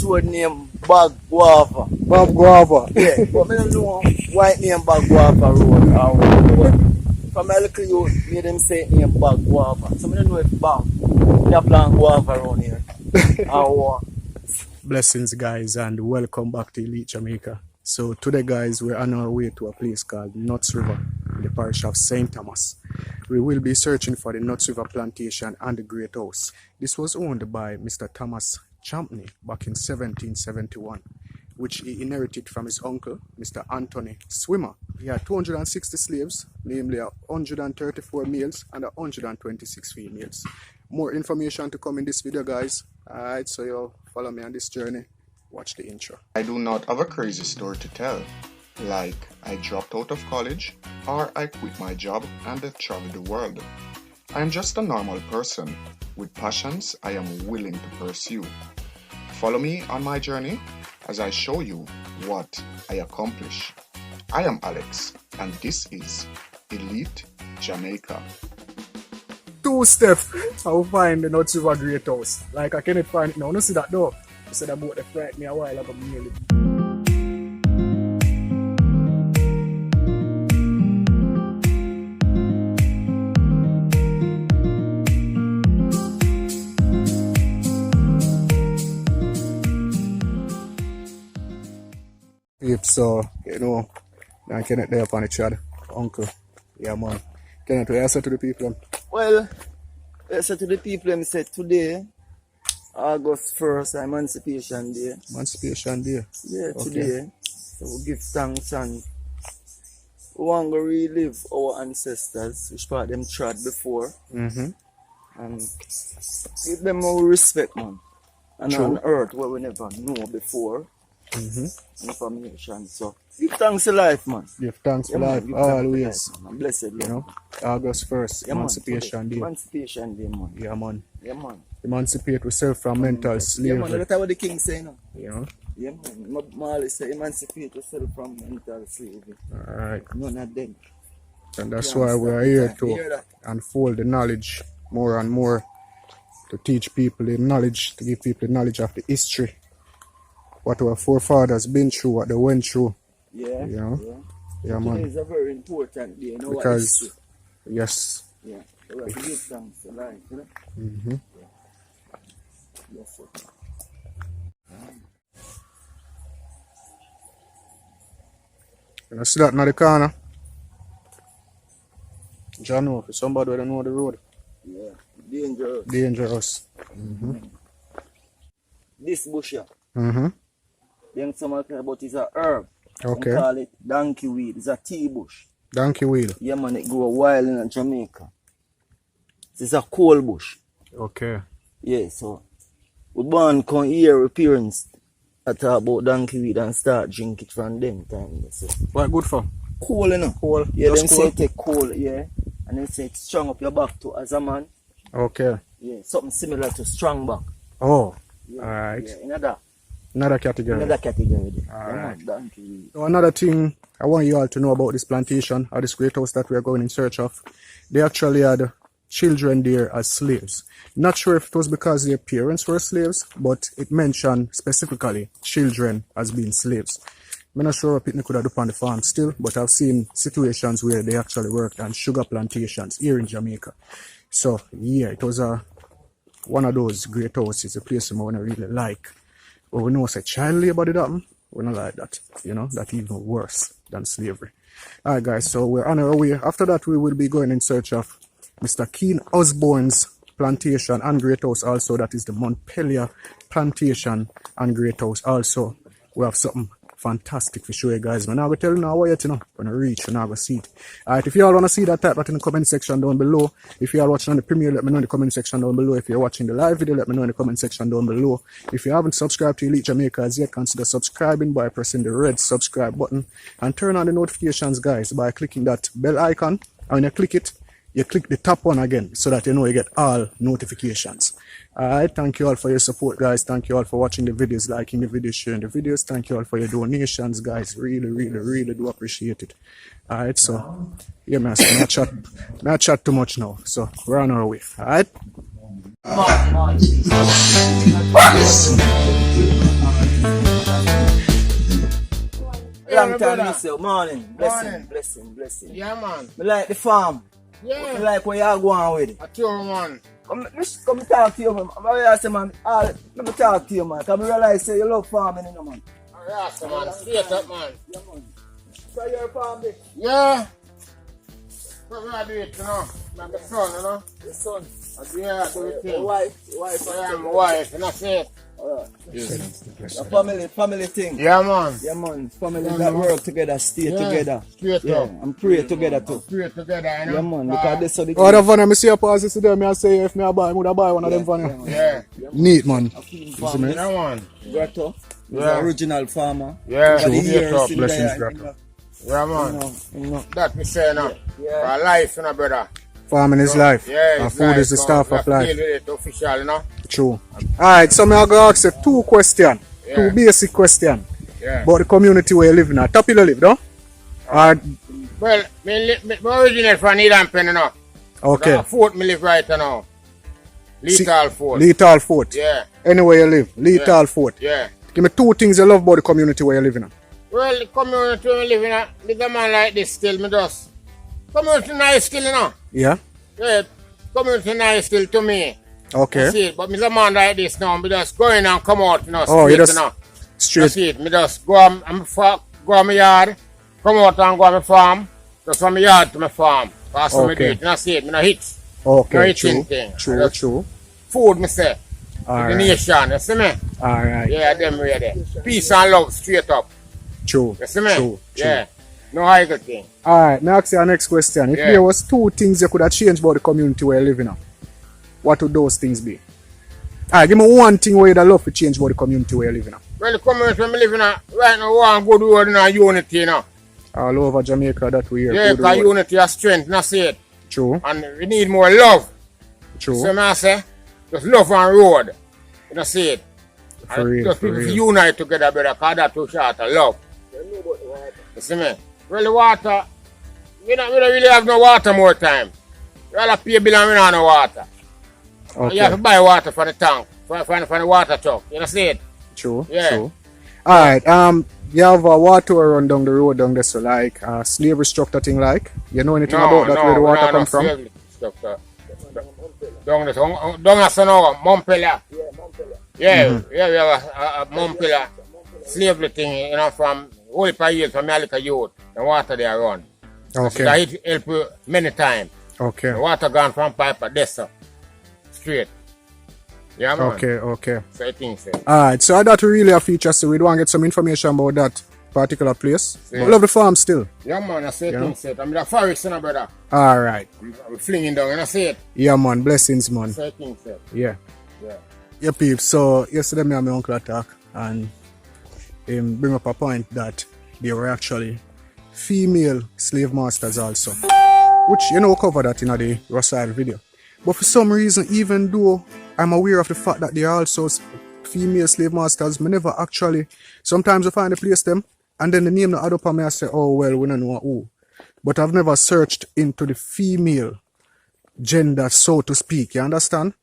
sword named Bag Guava. Bag Guava. Yeah, but I don't know why it named Bag Guava Road or what. From a little youth, made them say it named Bag Guava. So I don't know if Bag, we are playing Guava around here. Or what. Blessings, guys, and welcome back to Elite Jamaica. So today, guys, we're on our way to a place called Nuts River in the parish of St Thomas. We will be searching for the Nuts River plantation and the Greathouse. This was owned by Mr. Thomas Jamaica back in 1771, which he inherited from his uncle, Mr. Anthony Swimmer. He had 260 slaves, namely 134 males and 126 females. More information to come in this video, guys. Alright, so you follow me on this journey. Watch the intro. I do not have a crazy story to tell, like I dropped out of college or I quit my job and I traveled the world. I am just a normal person with passions I am willing to pursue. Follow me on my journey as I show you what I accomplish. I am Alex and this is Elite Jamaica. Two-step, I will find the Nuts River Greathouse. Like I cannot find it now. No see that though. I said about the fright me a while ago. So, you know, I cannot there upon each other. Uncle. Yeah, man. Can I answer to the people? Well, I said to the people, I said today, August 1st, Emancipation Day. Emancipation Day? Yeah, today. So we give thanks and we want to relive our ancestors, which part them trod before. And give them more respect, man. And True. on earth where we never know before. Information. So give thanks to life, man. Give thanks for man, life, always. I'm blessed, You know, August 1st, Emancipation Day. Emancipation Day, man. Yeah, man. Yeah, man. Emancipate yourself from mental Yeah, slavery. man. That's what the king say, no? You know? Yeah, man. Marley say emancipate yourself from mental slavery. Alright. None of them. And that's why we're here to unfold the knowledge more and more, to teach people the knowledge, to give people the knowledge of the history, what our forefathers been through, what they went through. Yeah. You know? Yeah, Yeah, man. today is a very important day, you know, Because, yes. Yeah. We have to give thanks to life, you know? Yeah. Yes, sir. You see that in the corner? John, if somebody don't know the road. Yeah. Dangerous. Dangerous. This bush here. Young someone talk about is a herb. Okay. We call it donkey weed. It's a tea bush. Donkey wheel. Yeah, man, it grow wild in Jamaica. It's a coal bush. Okay. Yeah, so we born come here with parents that talk about donkey weed and start drink it from them time. So. What good for? Coal, you know? Coal. Yeah, Just them coal? say take coal, yeah. And then say it strong up your back too as a man. Okay. Yeah, something similar to strong back. Oh. Yeah. Alright. Yeah, another category. category there. Alright. Yeah, man, donkey weed. So another thing I want you all to know about this plantation or this great house that we are going in search of, they actually had children there as slaves. Not sure if it was because their parents were slaves, but it mentioned specifically children as being slaves. I'm not sure what it could have done on the farm still, but I've seen situations where they actually worked on sugar plantations here in Jamaica. So yeah, it was one of those great houses, a place I want to really like. But we know it's a child labor did happen. We're not like that, you know, that's even worse than slavery. Alright guys, so we're on our way. After that we will be going in search of Mr. Keen Osborne's plantation and great house also. That is the Montpelier plantation and great house also. We have something fantastic for show you guys. I'm not going to tell you now what yet, you know. When I reach, you're not going to see it. Alright, if you all want to see that, type that in the comment section down below. If you are watching on the premiere, let me know in the comment section down below. If you're watching the live video, let me know in the comment section down below. If you haven't subscribed to Elite Jamaica as yet, consider subscribing by pressing the red subscribe button. And turn on the notifications, guys, by clicking that bell icon. And when you click it, you click the top one again so that you know you get all notifications. Alright, thank you all for your support, guys. Thank you all for watching the videos, liking the videos, sharing the videos. Thank you all for your donations, guys. Really do appreciate it. Alright, so yeah, man, so not chat too much now. So we're on our way. Alright. long my time brother. miss you. Morning. Blessing, Morning. blessing. Yeah, man. Me like the farm. Yeah. Me like where you going with it. I tell you, man. Come talk to you, man. I say, man, let me talk to you, man. Because I realize say you love farming, you know, man. Yeah, so man. Straight up, man. Yeah, man. So you're a farm, big? Yeah. What we do it, you know? Like the son, you know? The son. Yeah, I do it Your thing. wife. Yeah, my wife, and that's it. Alright. A family thing. Yeah, man. Yeah, man. Family Yeah, that man. work together, stay together. Straight Yeah, up. and pray together too. Pray together, you know? Yeah, man. Because this so the Oh, the van, I see a pause this today. I say if I buy, I would buy one of them van. Yeah. Neat, man. farm. Yeah, man. Grotto. He's Yeah. an original farmer. Yeah, Over the straight years, up. in Blessings, there, Grotto. Yeah, man. you know. That me say now. Yeah. For life, you know, brother. Farming is life. Yeah, And it's food life, is the so staff we of have to life. deal with it official, you know? True. Alright, so I'm going to ask you two questions. Yeah. Two basic questions Yeah. about the community where you live in. Top you live, no? Or, Well, me originate from Needhampen, you know. okay. Fort me live right now. Lethal Fort. Lethal Fort. Yeah, Anywhere you live. Lethal Fort. yeah. Give me two things you love about the community where you live in. Well, the community we live in, there's a man like this still, me just. Community nice still, you know. Yeah? Yeah, community nice still to me. Okay. See it, but me a man like this now, me just go in and come out, you know, straight, Oh, you just you know. straight. See it, me just go on, go on my yard, come out and go on my farm, just from my yard to my farm. That's what me do Okay. it, you know, see it, me no hit. Okay, Very true. thin thing. True, Just- true. Food, me say. The Alright. nation, you see me? Alright. Yeah, them ready. Peace and love straight up. True. You see me? True. Yeah. No idle thing. Alright, now ask you our next question. If Yeah. there was two things you could have changed about the community where you live in, what would those things be? Alright, give me one thing where you'd love to change about the community where you live in. Well, the community we live in right now, we want good road and unity, you know. All over Jamaica that we hear. Yeah, good because road. unity is strength, not see it. True, And we need more love. true. So I say, just love and road. You know, see it. For And real, just for people real. unite together, brother, because that's too short of love. You see me? Well, the water, we don't really have no water more time. We all have to pay a bill and we don't have no water. You have to Okay, buy water for the tank, for the water truck. You know, see it? true, Yeah. true. Alright, you have a water run down the road down there, so like slavery structure thing like? You know anything about that where the water come from? slavery stuff, sir. Down this, down there, now, Montpelier. Yeah, yeah, we have a Montpelier slavery thing, you know, from whole years from Malika youth. The water they are run. Okay, That help you many times. okay, The water gone from pipe at this, sir. Straight. Yeah, man. okay. So I think so. Alright, so that really a feature, so we want to get some information about that particular place. Yeah. I love the farm still. Yeah, man, I say Yeah. things set. I'm the forest, you know, brother. Alright, I'm flinging down, and I say it. yeah man, blessings man. So I think so. Yeah. Yeah. Yeah, peeps. So yesterday me and my uncle attack and him bring up a point that there were actually female slave masters also. Which you know cover that in the Russell video. But for some reason, even though I'm aware of the fact that there are also female slave masters, me never actually sometimes I find a place them and then the name not add up and me I say, oh well, we don't know who. But I've never searched into the female gender, so to speak, you understand?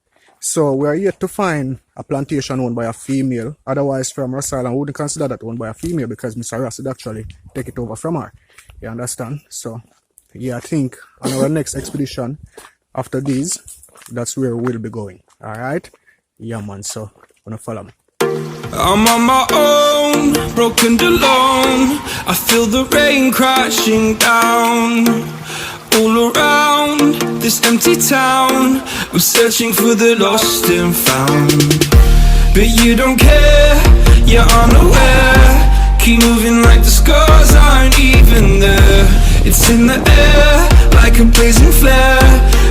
So we are yet to find a plantation owned by a female. Otherwise, from Russell Island, we wouldn't consider that owned by a female because Mr. Ross would actually take it over from her. You understand? So, yeah, I think on our next expedition, after these, that's where we'll be going. Alright? Yeah, man. So, gonna follow me. I'm on my own, broken and alone. I feel the rain crashing down all around this empty town. I'm searching for the lost and found, but you don't care, you're unaware. Keep moving like the scars aren't even there. It's in the air like a blazing flare.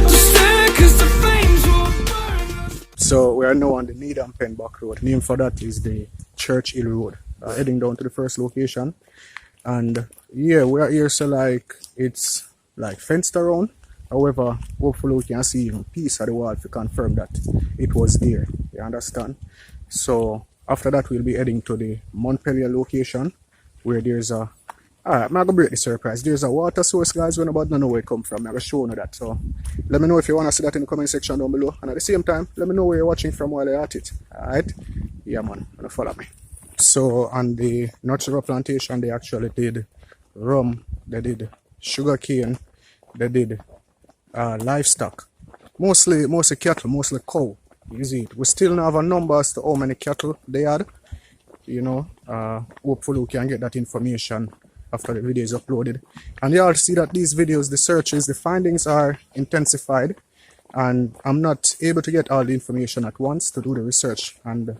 Just stare 'cause the flames will burn us. So we are now on the Needhampen Back Road. Name for that is the Church Hill Road. Heading down to the first location. And yeah, we are here, so like it's like fenced around. However, hopefully we can see even piece of the wall to confirm that it was there. You understand? So after that we'll be heading to the Montpelier location where there's a alright, I'm gonna break the surprise. There's a water source, guys. When about don't know where it come from. I'm gonna show you that. So let me know if you wanna see that in the comment section down below. And at the same time, let me know where you're watching from while you're at it. Alright? Yeah man, gonna follow me. So on the nut sugar plantation, they actually did rum, they did sugar cane, they did livestock, mostly cattle, mostly cow. You see it. We still don't have a number as to how many cattle they had. You know, hopefully we can get that information after the video is uploaded. And you all see that these videos, the searches, the findings are intensified, and I'm not able to get all the information at once to do the research and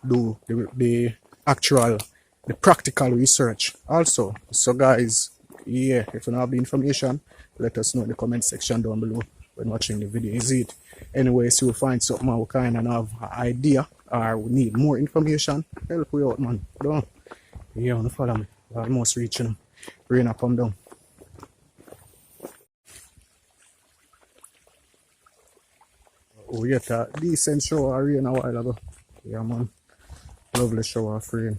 do the actual, the practical research also. So guys, yeah, if you don't have the information, let us know in the comment section down below when watching the video. Is it anyways you'll find something we kind of have an idea or we need more information, help we out, man. Don't yeah, wanna follow me. We're almost reaching. Rain up, come down. Oh, yeah, a decent shower of rain a while ago. Yeah, man. Lovely shower of rain.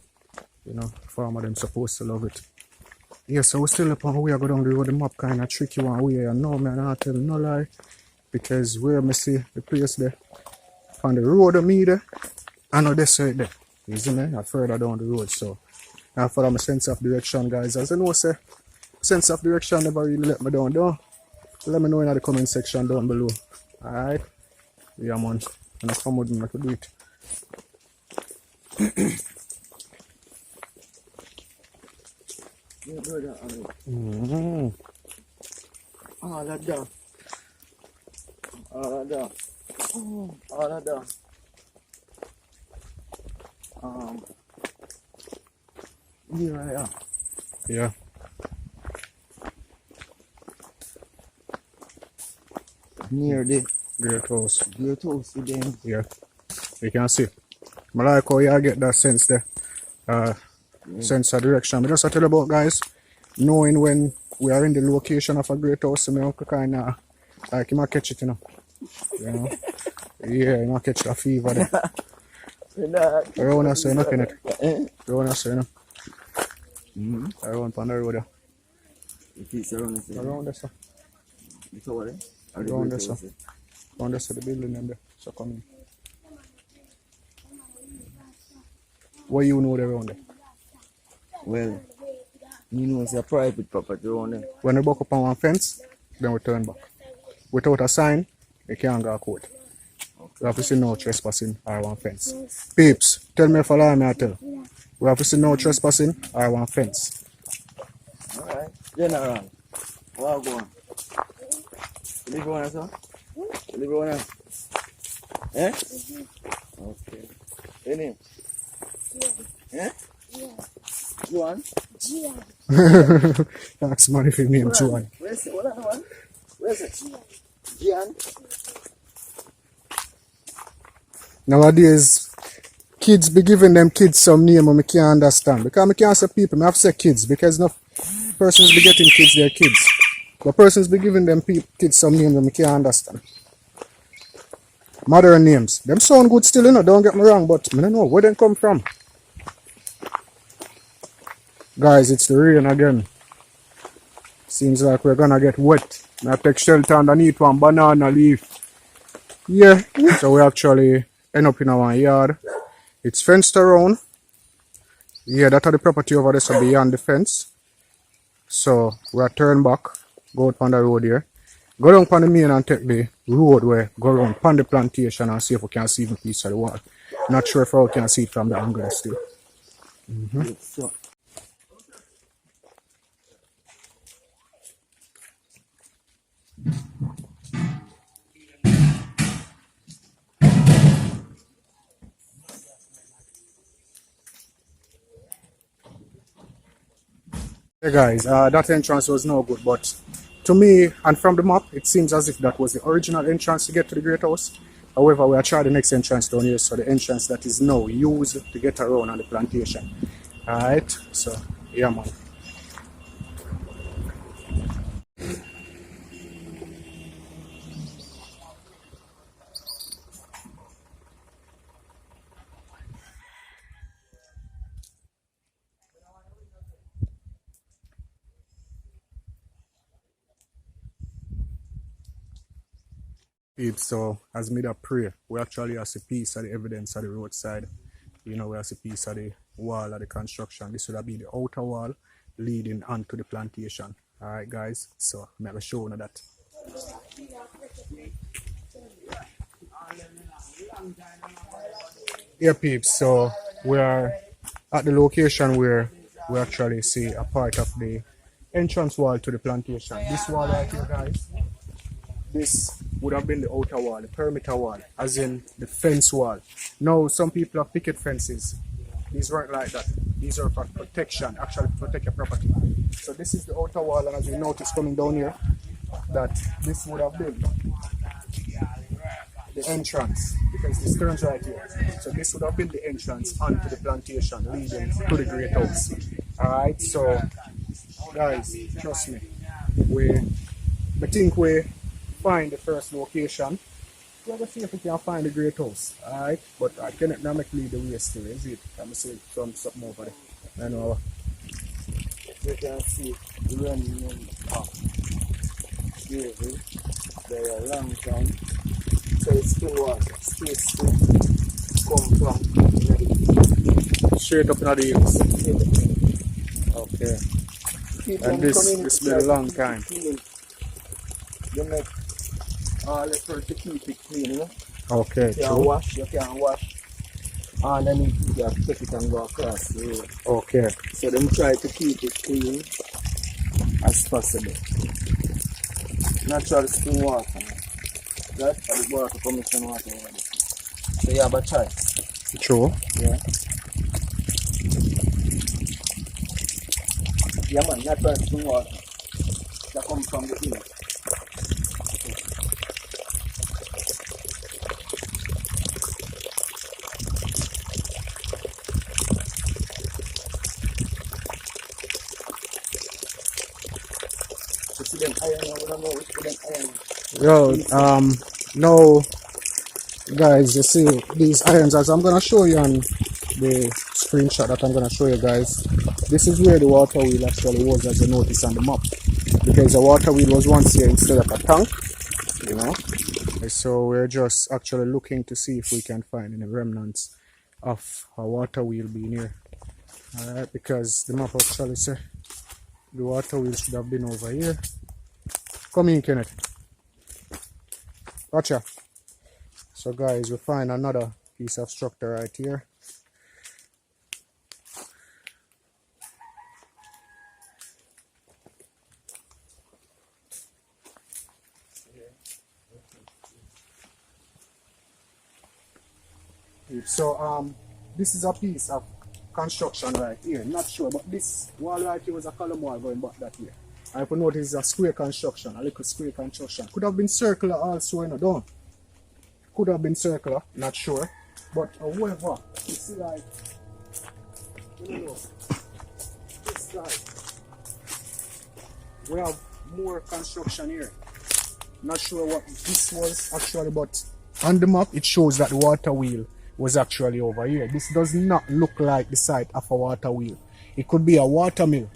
You know, farmer them supposed to love it. Yeah, so we're still up on we are going down the road. The map kind of tricky one way. And no, man, I tell no lie. Because where I see the place there, on the road of me there, I know this right there. You see me? I'm further down the road. So, I follow my sense of direction, guys. As I know, say, sense of direction never really let me down. Don't let me know in the comment section down below. Alright? Yeah, man. And I come with me, I could do it. Mm-hmm. All of that. All of that. All of that. Here I am. Yeah. Near the Greathouse. greathouse again. Yeah. You can see. I like how you get that sense there. Sense of direction. But just to tell you about, guys, knowing when we are in the location of a greathouse, I kind of like you might catch it, you know. You know? Yeah, you might catch the fever there. Around us, you know, Kenneth. Around us, you know. Around on the road there. Around us, sir. Around us, sir. Around us, the building and there. So come in. What you know there around there? Well, you know it's a private property around there. When we buck up on one fence, then we turn back. Without a sign, you can't go to court. We have to see no trespassing or one fence. Peeps, tell me if I lie, me I tell. We have to see no trespassing or one fence. Alright, General. What go on? You live on sir? You live on eh? Okay. Your name? Eh? Juan? That's money for me, Juan. Where's it? What other one? Where's it? Gian? Nowadays, kids be giving them kids some name and I can't understand. Because I can't say people, I have to say kids. Because no persons be getting kids their kids. But persons be giving them kids some name and I can't understand. Modern names. Them sound good still, you know, don't get me wrong, but I don't know where they come from. Guys, it's the rain again. Seems like we're gonna get wet. I take shelter underneath one banana leaf. Yeah, so we actually end up in our yard. It's fenced around. Yeah, that's the property over there, so beyond the fence. So we are turn back, go out on the road here. Go down on the main and take the road where go around on the plantation and see if we can see the piece of the wall. Not sure if we can see it from the angle still. So, Hey guys, that entrance was no good, but to me and from the map, it seems as if that was the original entrance to get to the Great House. However, we are trying the next entrance down here, so the entrance that is now used to get around on the plantation. Alright, so yeah, man. So, as me that pray, we actually have a piece of the evidence of the roadside. You know, we have a piece of the wall of the construction. This would have been the outer wall leading onto the plantation. Alright guys, so I'm going to show you that. Here peeps, so we are at the location where we actually see a part of the entrance wall to the plantation. This wall right here guys, this would have been the outer wall, the perimeter wall, as in the fence wall. Now some people have picket fences. These weren't like that. These are for protection, actually to protect your property. So this is the outer wall, and as you notice coming down here, that this would have been the entrance, because this turns right here. So this would have been the entrance onto the plantation leading to the great house. Alright, so guys, trust me, I think we find the first location. We're going to see if we can find the great house. Alright, but I cannot now make lead the way still, is it? I'm going to see something over there. I know. You can see the remnant of David. They are long time. So it's still water. Still come from the Straight up in the hills. Okay. And this been a long time. You make all effort to keep it clean, you know? Okay, You can wash. And then you have to take it and go across the road. Okay. So them try to keep it clean as possible. Natural spring water. Right? For the water commission water over there. So you have a choice. True. Yeah. Yeah man, natural spring water. That comes from the hill. Yo, no, guys, you see these irons, as I'm gonna show you on the screenshot that I'm gonna show you guys. This is where the water wheel actually was, as you notice on the map, because the water wheel was once here instead of a tank, you know. So we're just actually looking to see if we can find any remnants of a water wheel being here. Alright, because the map actually says the water wheel should have been over here. Come in, Kenneth. Gotcha. So guys, we find another piece of structure right here. So this is a piece of construction right here. Not sure, but this wall right here was a column wall going back that way. And if you notice, it's a square construction, a little square construction. Could have been circular also, you know, don't. Could have been circular, not sure. But however, you see like, you know, this side, we have more construction here. Not sure what this was actually, but on the map it shows that the water wheel was actually over here. This does not look like the site of a water wheel. It could be a water mill.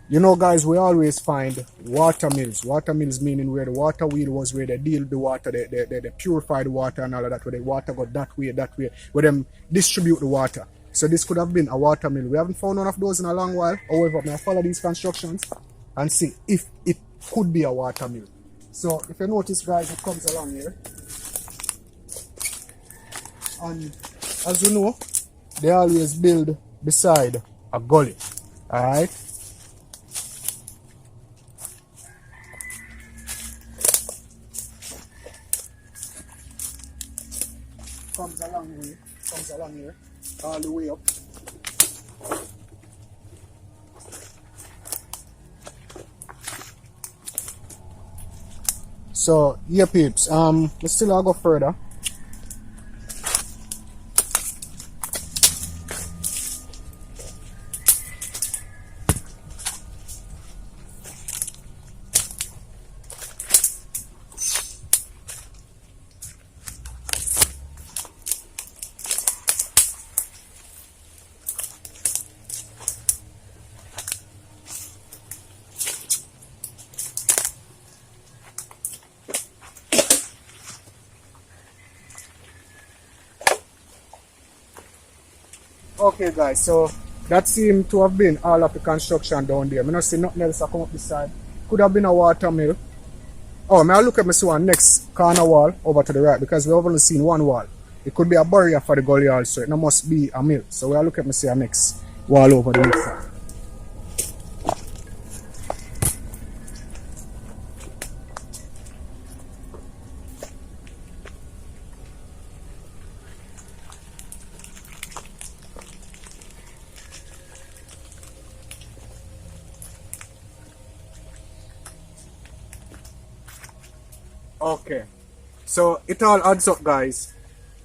You know guys, we always find water mills. Water mills meaning where the water wheel was, where they deal the water, they purify the water and all of that, where the water got that way, where them distribute the water. So this could have been a water mill. We haven't found one of those in a long while. However, I'm going to follow these constructions and see if it could be a water mill. So if you notice guys, it comes along here. And as you know, they always build beside a gully. Alright? Comes along here, all the way up. So yeah peeps, let's still go further. Okay, guys, so that seemed to have been all of the construction down there. I don't see nothing else that come up this side. Could have been a water mill. Oh, may I look at my next corner wall over to the right because we have only seen one wall. It could be a barrier for the gully also. It must be a mill. So we'll look at my next wall over the next side. Okay, so it all adds up, guys.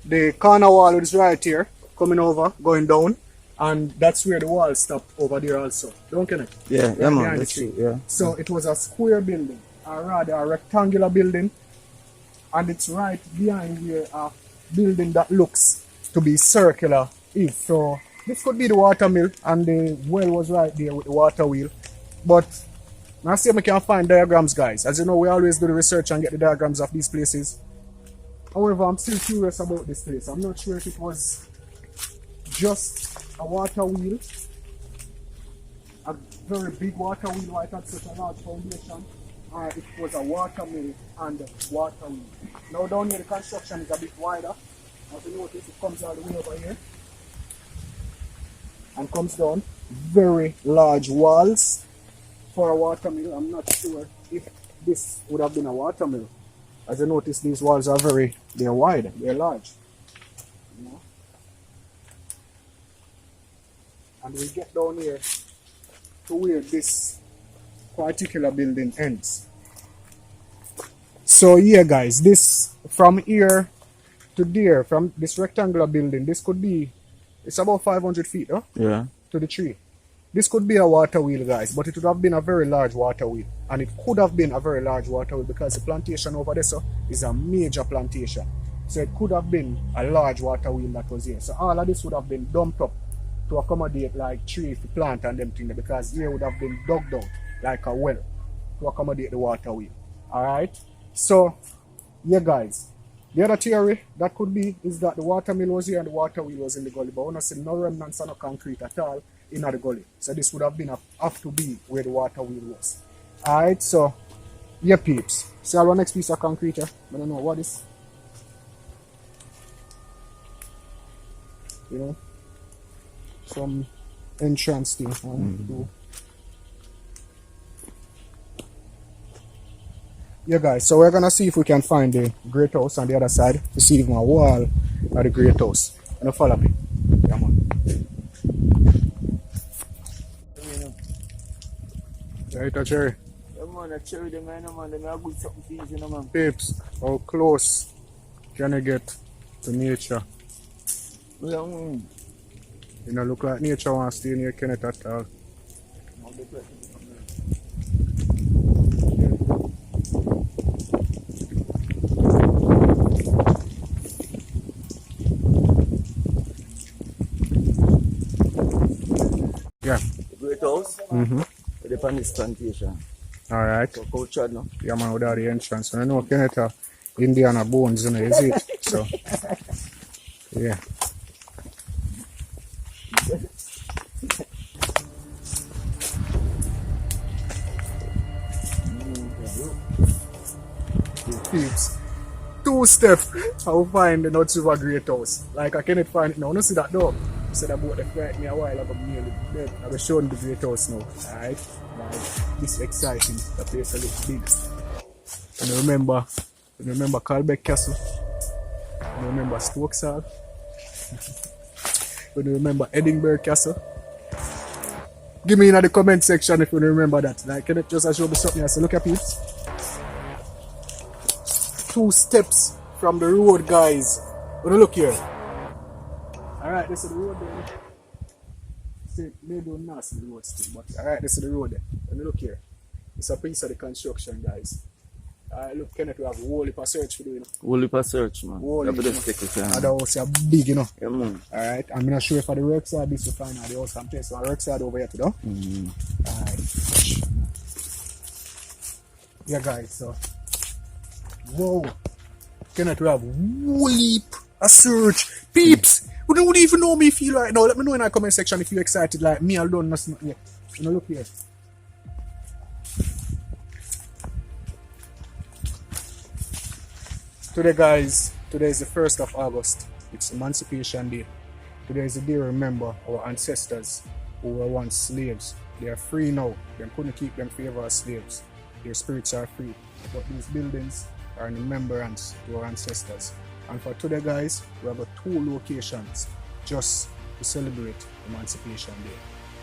The corner wall is right here, coming over, going down, and that's where the wall stopped over there also. Don't you? Yeah, Right man, behind that's the tree. true, yeah. So it was a square building, or rather a rectangular building, and it's right behind here a building that looks to be circular. If so, this could be the water mill, and the well was right there with the water wheel, but now see if we can find diagrams, guys. As you know, we always do the research and get the diagrams of these places. However, I'm still curious about this place. I'm not sure if it was just a water wheel, a very big water wheel why it had such a large foundation, or it was a water mill and water wheel. Now down here the construction is a bit wider. As you notice, it comes all the way over here and comes down. Very large walls. For a water mill, I'm not sure if this would have been a water mill. As you notice, these walls are they're wide, they're large. You know? And we get down here to where this particular building ends. So yeah, guys, this from here to there, from this rectangular building, this could be, it's about 500 feet, huh? Yeah. To the tree. This could be a water wheel, guys, but it would have been a very large water wheel. And it could have been a very large water wheel because the plantation over there is a major plantation. So it could have been a large water wheel that was here. So all of this would have been dumped up to accommodate like tree for plant and them things because here would have been dug out like a well to accommodate the water wheel. Alright? So, yeah, guys. The other theory that could be is that the water mill was here and the water wheel was in the gully. But we don't see no remnants of no concrete at all in the gully. So this would have been have to be where the water wheel was. Alright, so yeah, peeps. See our next piece of concrete here. I don't know what is. You know, some entrance thing. Yeah, guys, so we're gonna see if we can find the great house on the other side to see even a wall of the great house. You know, follow me. Yeah, man. Right, Cherry. Yeah, man, a cherry, the man, they are good something for you, man. Peeps, how close can you get to nature? Yeah, man. You know, look like nature wants to stay near Kenneth at all. Yeah. The great house? Mm-hmm. With the on this plantation. Alright. So, Coach Chad, no? Yeah, man, without the entrance. And I know Kenneth Indiana bones, you know, is it? So, yeah. Peeps. 2 steps, I will find the Not Super Great House. Like, I cannot find it now. No see that door. I said about the fright me a while ago, nearly dead. I was showing the Great House now. Alright? Like, this exciting. The place looks big. And you remember Calbeck Castle? You remember Stokes Hall? You remember Edinburgh Castle? Give me in the comment section if you remember that. Like, can it just show me something? I say, look at peeps. 2 steps from the road, guys. But look here. Alright, this is the road there. See, maybe not see the road still, but alright, this is the road there. And look here. It's a piece of the construction, guys. Alright, look, Kenneth, we have a whole heap of search for doing. Whole heap of search, man. Whole You heap, have to stick with and the house is big, you know. Yeah, man. Alright, I'm not sure if the work side this to find out the house and place. So the work side over here, you know. Alright. Yeah, guys, so. Whoa. Kenneth, we have whole heap of search. Peeps! Who don't even know me feel right now? Let me know in the comment section if you're excited like me. I don't know yet. You know, look here. Today, guys, today is the 1st of August. It's Emancipation Day. Today is the day to remember our ancestors who were once slaves. They are free now. They couldn't keep them forever as slaves. Their spirits are free. But these buildings are in remembrance to our ancestors. And for today, guys, we have 2 locations just to celebrate Emancipation Day.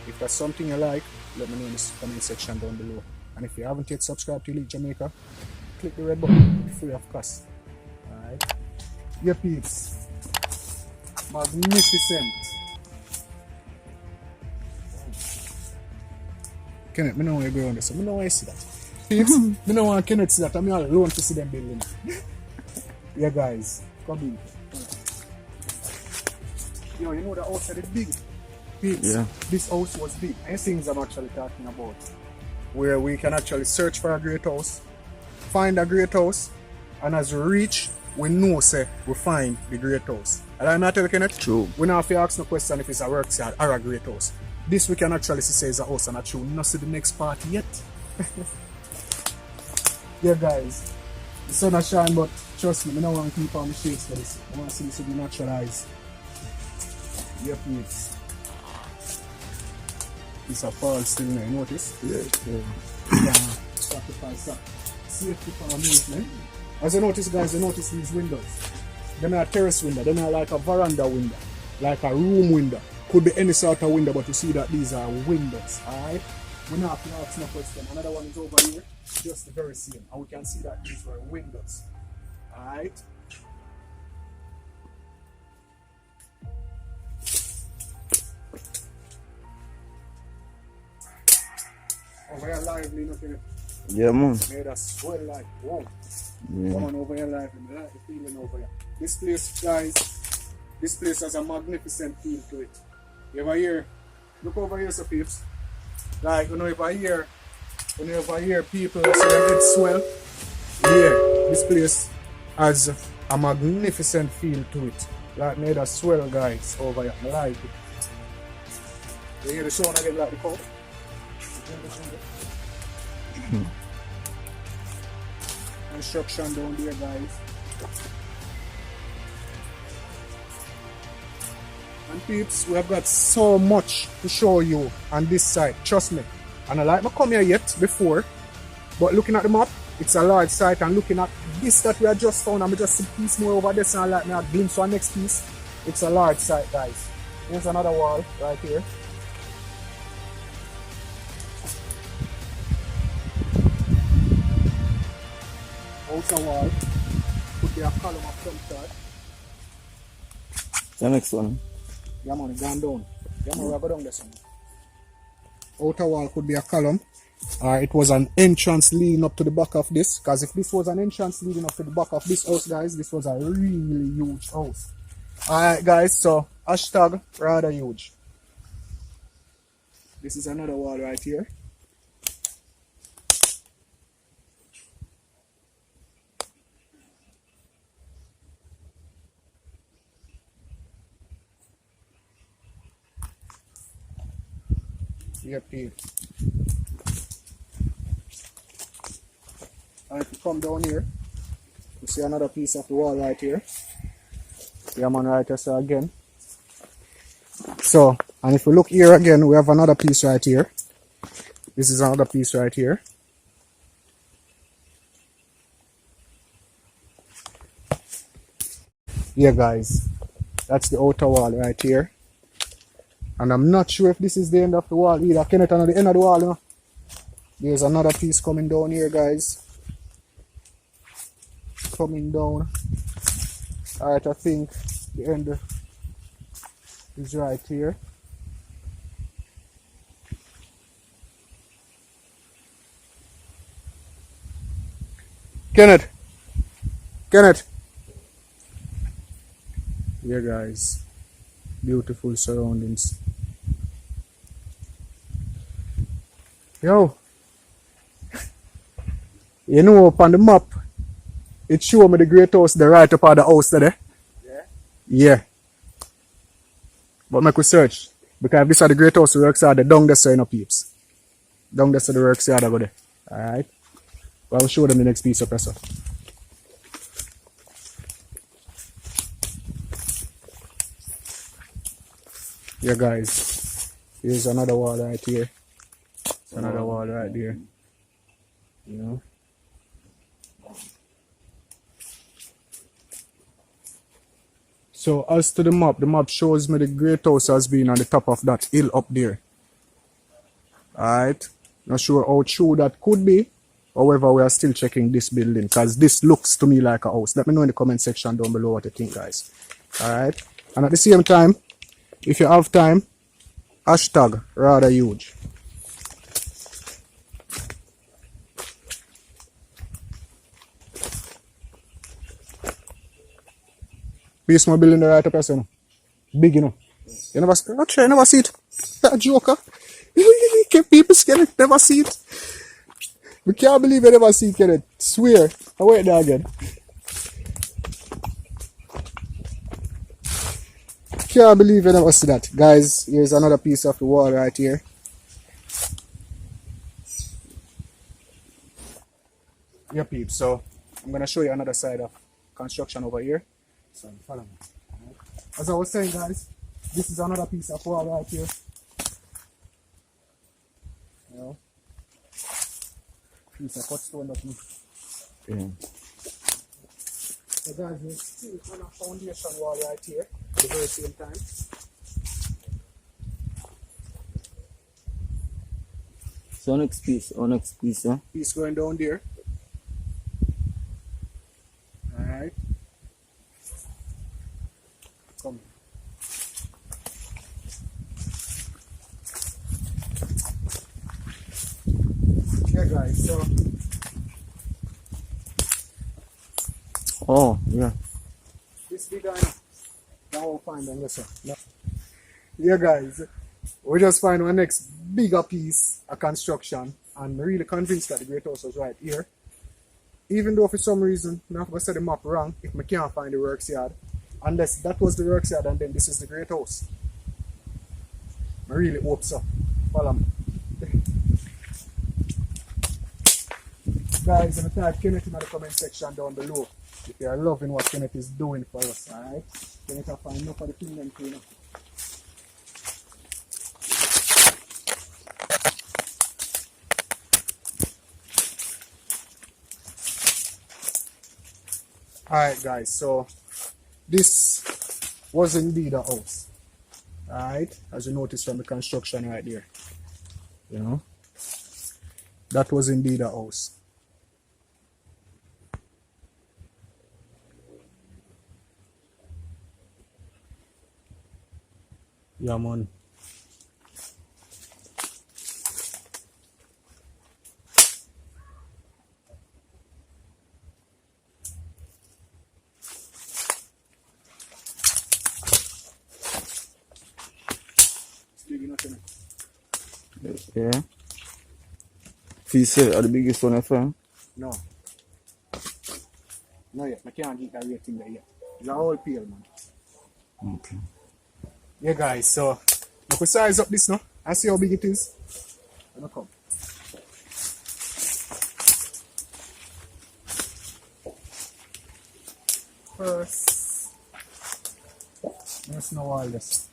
If that's something you like, let me know in the comment section down below. And if you haven't yet subscribed to Elite Jamaica, click the red button, free of cost. Alright. Yeah, peeps. Magnificent. Kenneth, I don't want to go on this. I don't want to see that. Peeps, I don't want Kenneth to see that. I'm all alone to see them building. Yeah, guys. Come in. Yo, you know the house is big. Peeps, yeah. This house was big. And things I'm actually talking about. Where we can actually search for a great house, find a great house, and as we reach, we know say we find the great house. And I'm not telling you, Kenneth? True. We don't have to ask no question if it's a work yard or a great house. This we can actually see is a house and a true. Not see the next part yet. Yeah, guys. The sun has shine, but trust me, I don't want to keep on the shades for this. I want to see this with the natural eyes. Yep, please. It's a fall still now, you notice? Yeah. Sacrifice that. Safety for amusement. As you notice, guys, you notice these windows. They're not a terrace window, they're not like a veranda window, like a room window. Could be any sort of window, but you see that these are windows, alright? We're not going to ask no question. Another one is over here, just the very same. And we can see that these were windows, alright? Over here lively, nothing. Yeah, man. Made us well like, whoa. Yeah. Come on over here lively, I like the feeling over here. This place, guys, this place has a magnificent feel to it. You ever hear, look over here, so peeps. Like, you know, if I hear people say it swell, yeah, this place has a magnificent feel to it. Like, made us swell, guys, over here. I like it. You hear the sound again, like the cow? Construction down there, guys. And peeps, we have got so much to show you on this site, trust me. And I like to come here yet before, but looking at the map, it's a large site, and looking at this that we have just found, and we just see a piece more over this, and I like me a glimpse on next piece. It's a large site, guys. Here's another wall right here. Outer wall. Could be a column of some sort. The next one. Yeah, man, gone down. Yeah, man, we'll go down this one. Outer wall could be a column. It was an entrance leading up to the back of this. Because if this was an entrance leading up to the back of this house, guys, this was a really huge house. Alright, guys, so hashtag rather huge. This is another wall right here. Here, peeps. And if you come down here, you see another piece of the wall right here. Yeah, man, right here, so again. So, and if we look here again, we have another piece right here. This is another piece right here. Yeah, guys, that's the outer wall right here. And I'm not sure if this is the end of the wall either. Kenneth, on the end of the wall, you know? There's another piece coming down here, guys. Coming down. Alright, I think the end is right here. Kenneth! Kenneth! Yeah, guys. Beautiful surroundings. Yo, you know, up on the map, it show me the great house, the right up of the house today. Yeah? Yeah. But make we search. Because if this are the great house, the works are the down there, so you know, peeps. Down there, so the works are go there. Alright. But I'll show them the next piece of pressure. Yeah, guys. Here's another wall right here. Another wall right there. You know. So as to the map shows me the great house has been on the top of that hill up there. Alright. Not sure how true that could be. However, we are still checking this building because this looks to me like a house. Let me know in the comment section down below what you think, guys. Alright. And at the same time, if you have time, hashtag rather huge. Be small building the right up, you know. Big, you know. You never see it. You never see it. That joker. People scared it. Never see it. We can't believe you never see it, can it? Swear. I wait there again. Can't believe you never see that. Guys, here's another piece of the wall right here. Yeah, peeps. So, I'm going to show you another side of construction over here. So, follow me. As I was saying, guys, this is another piece of wall right here. You know, piece of cut stone that me. Yeah. So, guys, there's still on a foundation wall right here at the very same time. So next piece, huh? Piece going down there. Alright. Come. Yeah, guys, so Oh, yeah. this big guy now we'll find them, listen. Yeah, guys, we just find our next bigger piece of construction, and I'm really convinced that the great house was right here. Even though for some reason I have to set the map wrong if I can't find the works yard, unless that was the works yard and then this is the great house. I really hope so. Follow me. Guys, and type Kenneth in the comment section down below if you are loving what Kenneth is doing for us, alright? Kenneth will find enough of the Finland cleaner. Alright, guys, so this was indeed a house. Alright, as you notice from the construction right there. You know, that was indeed a house. Yeah, man. Yeah. Piece are the biggest one I found. No. No yet. I can't get that rating there yet. It's a whole pale, man. Okay. Yeah, guys, so look, we size up this now and see how big it is. Gonna come. First, let's know all this.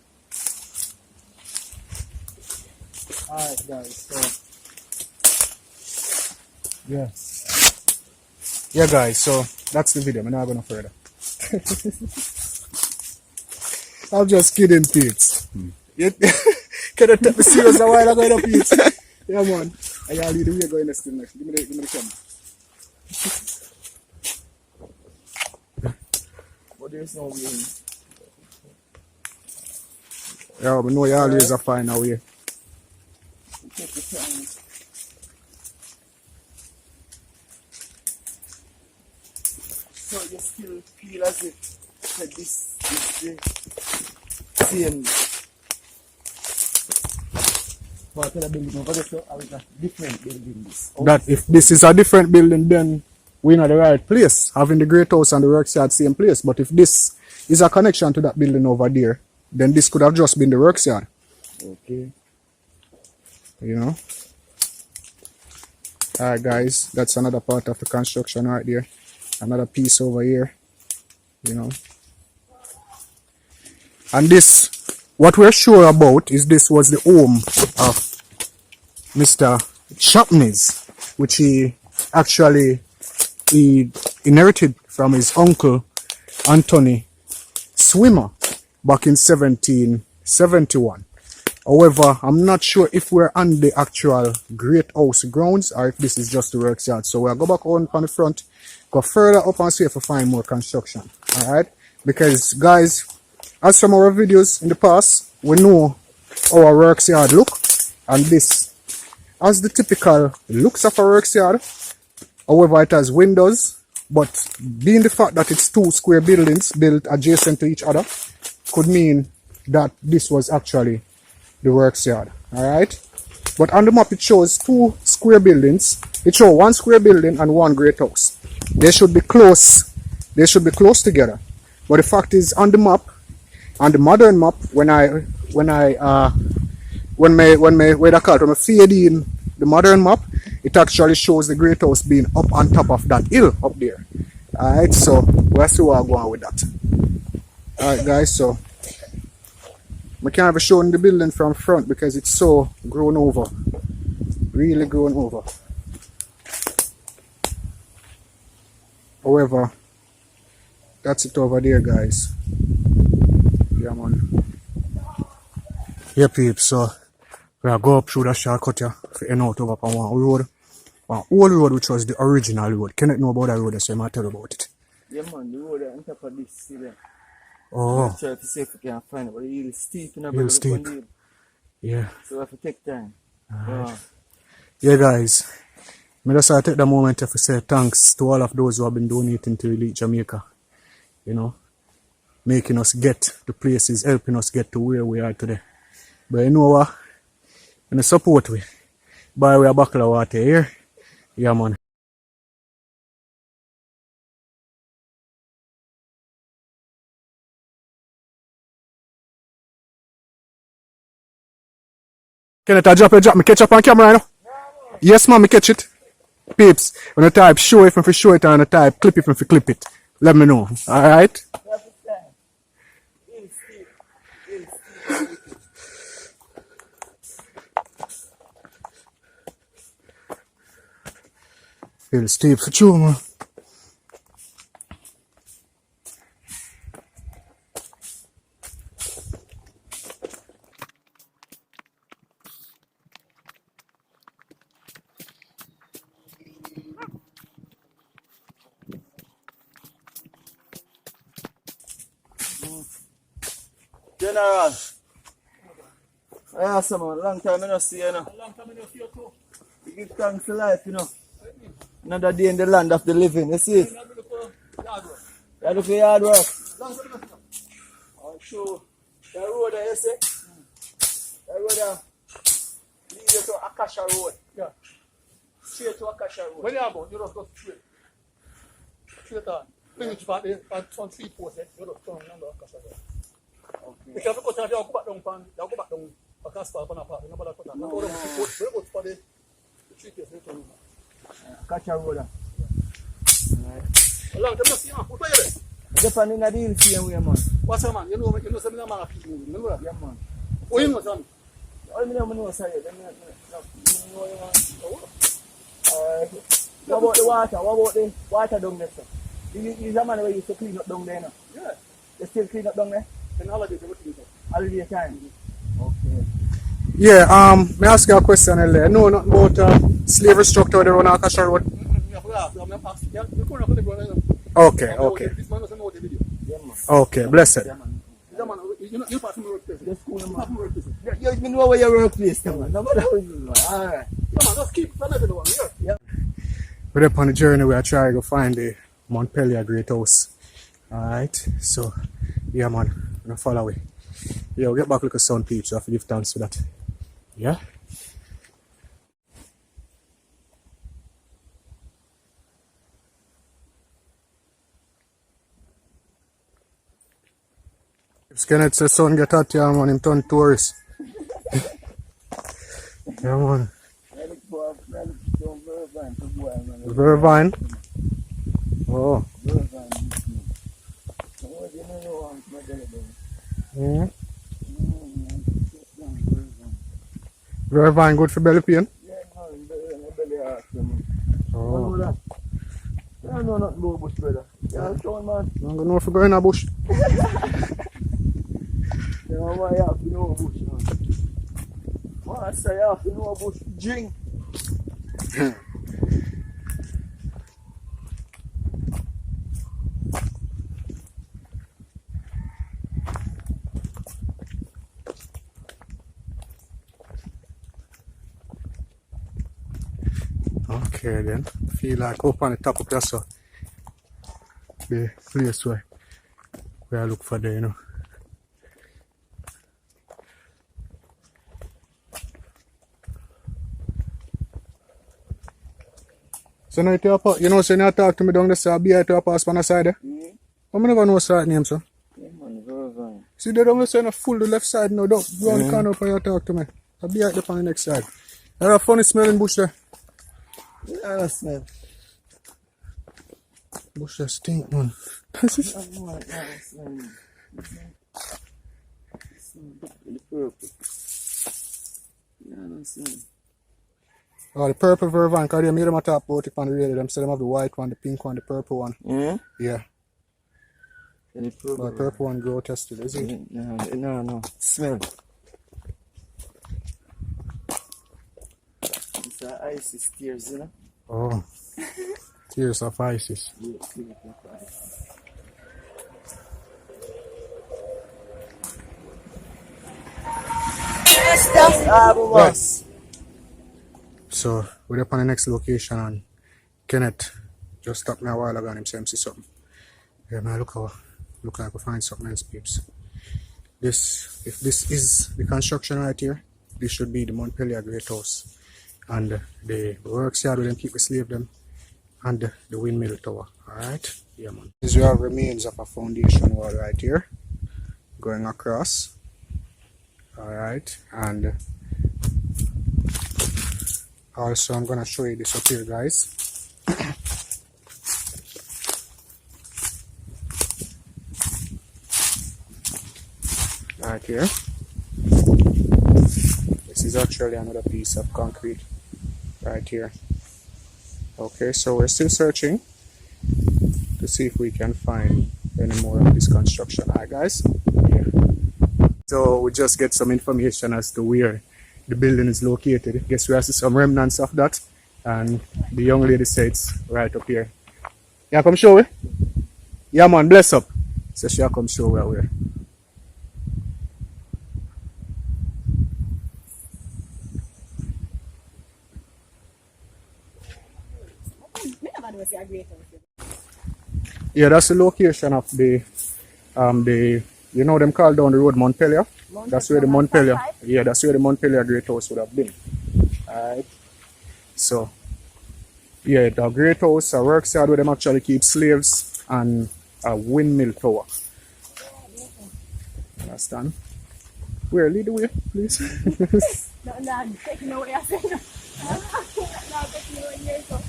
Alright, guys, so yeah. Yeah, guys, so that's the video. I'm not going to further. I'm just kidding, Pete. Can I take me serious a while ago, Pete? Yeah, man. I gotta leave the way going still next. Give me the camera. But there's no way. Yeah, but no, you always a find a way. So you still feel as if this is the same part of the building, but it's a different building. That if this is a different building, then we're in the right place, having the great house and the works at the same place. But if this is a connection to that building over there, then this could have just been the works yard. Okay. You know. Alright guys, that's another part of the construction right there. Another piece over here. You know. And this, what we're sure about is this was the home of Mr. Chapney's, which he inherited from his uncle Anthony Swimmer back in 1771. However, I'm not sure if we're on the actual Great House grounds or if this is just the works yard. So we'll go back on the front, go further up and see if we find more construction. Alright? Because guys, as from our videos in the past, we know how our works yard look, and this has the typical looks of a works yard. However, it has windows, but being the fact that it's two square buildings built adjacent to each other could mean that this was actually the works yard. Alright? But on the map it shows two square buildings. It shows one square building and one great house. They should be close. They should be close together. But the fact is, on the map, on the modern map, when I fade in the modern map, it actually shows the great house being up on top of that hill up there. Alright, so we'll see where I'm going with that. Alright guys, so we can't have shown the building from front because it's so grown over. Really grown over. However, that's it over there guys. Yeah man. Yeah peeps, so we'll go up through the shortcut here for end out over on one road. One old road which was the original road. Can you know about that road, so I might tell about it. Yeah man, the road on top of this, see there. Oh. I'm trying to see if we can find it, but it's really steep, you know, Real steep. Yeah. So we have to take time. Yeah guys, I just want to take the moment to say thanks to all of those who have been donating to Elite Jamaica. You know, making us get to places, helping us get to where we are today. But you know what? And the support we buy we a bottle of water here. Yeah man. Can I drop me catch up on camera now? Yes man, me catch it. Peeps, when I type show if I show it and I type clip if I clip it. Let me know. Alright? Feel steep for you, man. General. Yeah, so man, long time I don't see you, know. Long time I don't see you too. You give thanks to life, you know. Another day in the land of the living, you see it? You look for yard work. You look for hard work. Long time I don't see you. I'm sure the road there, you see? The road there leads you to Akasha Road. Yeah. Straight to Akasha Road. When you are about, you just go straight. Straight on. Finish for the on 3 posts, you just turn on the Akasha Road. Okay. If you have to cut down, you go back down, you go back down across the apart, you know about that. You go down 3 posts, you go for the 3 posts, you turn on. Akasha Road. A long time I don't see you, man. What are you there? Depending on the hill, see you, man. What's up, man? You know some man of people moving, remember that? Yeah, man. Oh, you know something? All I know, sorry. You know, you what about the water? What about the water down there, sir? Is a man where you used to clean up down there now? Yeah. You still clean up down there? And holidays, everything is up. Holiday time? Okay. Yeah, may I ask you a question earlier? No, not about slavery structure there on Akasha Road. Okay, okay. This man doesn't know the video. Yeah, man. Okay, blessed. Yeah, man. You pass me work place. The school, You man. pass me work place. You know where your workplace, man. No matter how you know. Alright. Yeah, man, just keep another one. Yeah. We're up on the journey. We are trying to find the Montpelier Greathouse. Alright, so yeah, man, I'm gonna follow away. Yeah, we'll get back like a sound peeps, so I have to give thanks for that. Yeah. If Kenneth says son get hot, yeah man, him turn tourist. Yeah man. Vervine? Oh. Mm. Vervine good for belly pain? Oh. I know nothing about bush, brother. Yeah, Sean, man. I don't know if we go in a bush. You know why you have to know bush, man. What I say, you have to know bush. Drink. Okay then. Feel like up on the top of there, so the place where I look for there, you know. So now you know, so you talk to me down the side, be to a pass on the side there. I never know side name, so. Yeah, man, Vervine. See, they don't say full the left side now, don't go on the corner for you talk to me. I'll be out there on the next side. There's a funny smelling bush there. Yeah, that smell. Bush that stink, man. Oh, the purple Vervine, because they made them a top about it on the radio. Them say them have the white one, the pink one, the purple one. Yeah? Yeah. And the purple, But the purple one grow tested, is it? No. Smell. It's an ISIS tears, you know? Oh. Tears of ISIS. Yeah, tears of ISIS. Yes. So we're up on the next location, and Kenneth just stopped me a while ago and him say him see something. Yeah, man, look like we find something else, peeps. If this is the construction right here, this should be the Montpelier Greathouse. And the works yard where them keep the slave them, and the windmill tower. Alright? Yeah, man. These are remains of a foundation wall right here, going across. Alright, and also I'm gonna show you this up here, guys. Right here. This is actually another piece of concrete right here. Okay, so we're still searching to see if we can find any more of this construction. Alright, guys? Yeah. So we just get some information as to where the building is located. Guess we have some remnants of that, and the young lady said it's right up here. Yeah, come show me. Yeah, man, bless up. So she'll come show where we're. Yeah, that's the location of the you know them call down the road Montpelier. That's where the Montpelier. Yeah, that's where the Montpelier Greathouse would have been. Alright. So yeah, the Greathouse, a works yard where them actually keep slaves, and a windmill tower. Understand? Where lead the way, please? No, taking away. I said no. No, taking away here, so.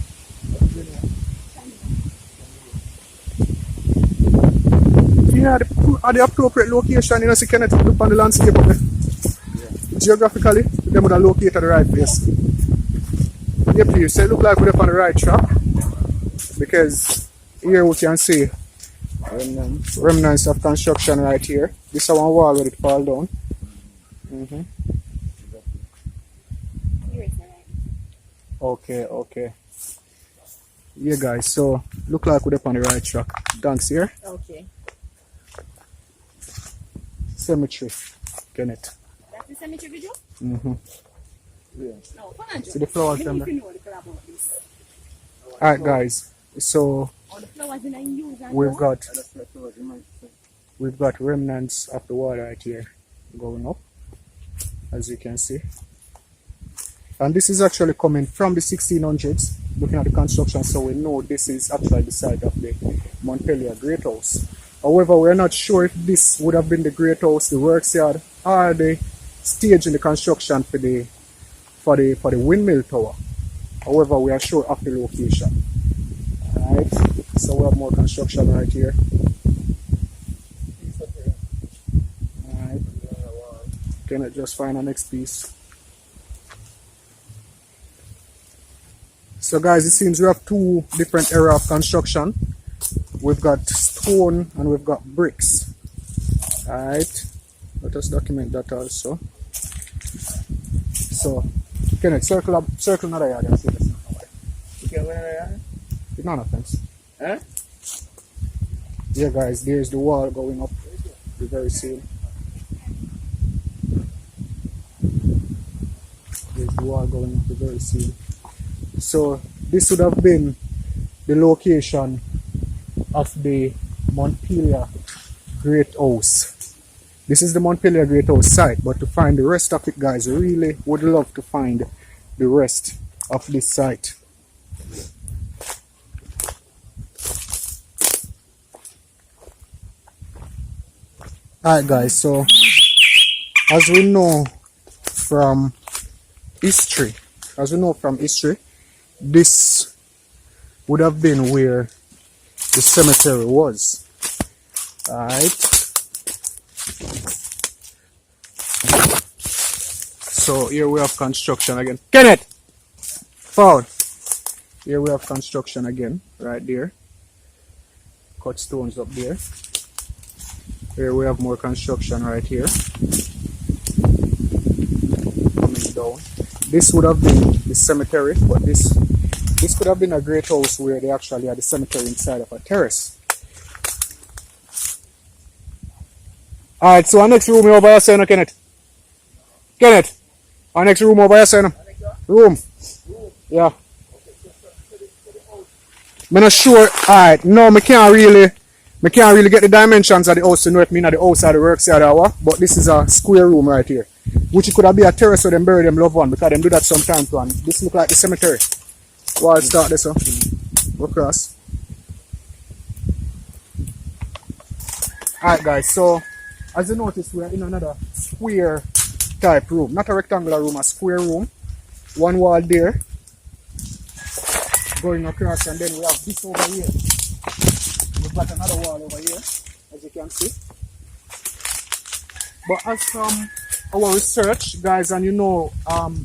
Yeah, the appropriate location, you know, so you cannot look on the landscape of it. Yeah. Geographically, they would have located the right place. Yeah, please, so it look like we're on the right track, because here we can see remnants of construction right here. This is one wall where it fall down. Okay. Yeah, guys, so look like we're on the right track. Thanks here. Okay. Cemetery, Kenneth. That's the cemetery video? Yeah. No, come on, See the flowers Joe. them Let there. me know about this. Alright, guys, so All the flowers in use and we've got remnants of the wall right here going up, as you can see. And this is actually coming from the 1600s, looking at the construction, so we know this is actually the site of the Montpelier Greathouse. However, we're not sure if this would have been the great house, the works yard, or the stage in the construction for the windmill tower. However, we are sure of the location. Alright, so we have more construction right here. Alright, can I just find the next piece? So guys, it seems we have two different areas of construction. We've got stone and we've got bricks. Alright, let us document that also. So, can I circle another yard and see this? You can go another yard? It's not a fence. Huh? Yeah guys, there's the wall going up the very soon. There's the wall going up the very soon. So this would have been the location of the Montpelier Greathouse. This is the Montpelier Greathouse site, but to find the rest of it, guys, we really would love to find the rest of this site. Alright guys, so as we know from history, this would have been where the cemetery was. Alright. So here we have construction again. Kenneth! Forward. Here we have construction again, right there. Cut stones up there. Here we have more construction right here. Coming down. This would have been the cemetery, but this could have been a great house where they actually had the cemetery inside of a terrace. Alright, so our next room over here, saying, Kenneth. Kenneth, our next room over here, saying, room. Yeah. I'm not sure. Alright, no, I can't really get the dimensions of the house to know if I mean the house or the works yard or what, but this is a square room right here. Which it could have been a terrace where them bury them loved one, because them do that sometimes too, and this look like the cemetery. Wall start this up. Go across. Alright guys, so as you notice, we are in another square type room. Not a rectangular room, a square room. One wall there. Going across, and then we have this over here. We've got another wall over here, as you can see. But as from our research, guys, and you know,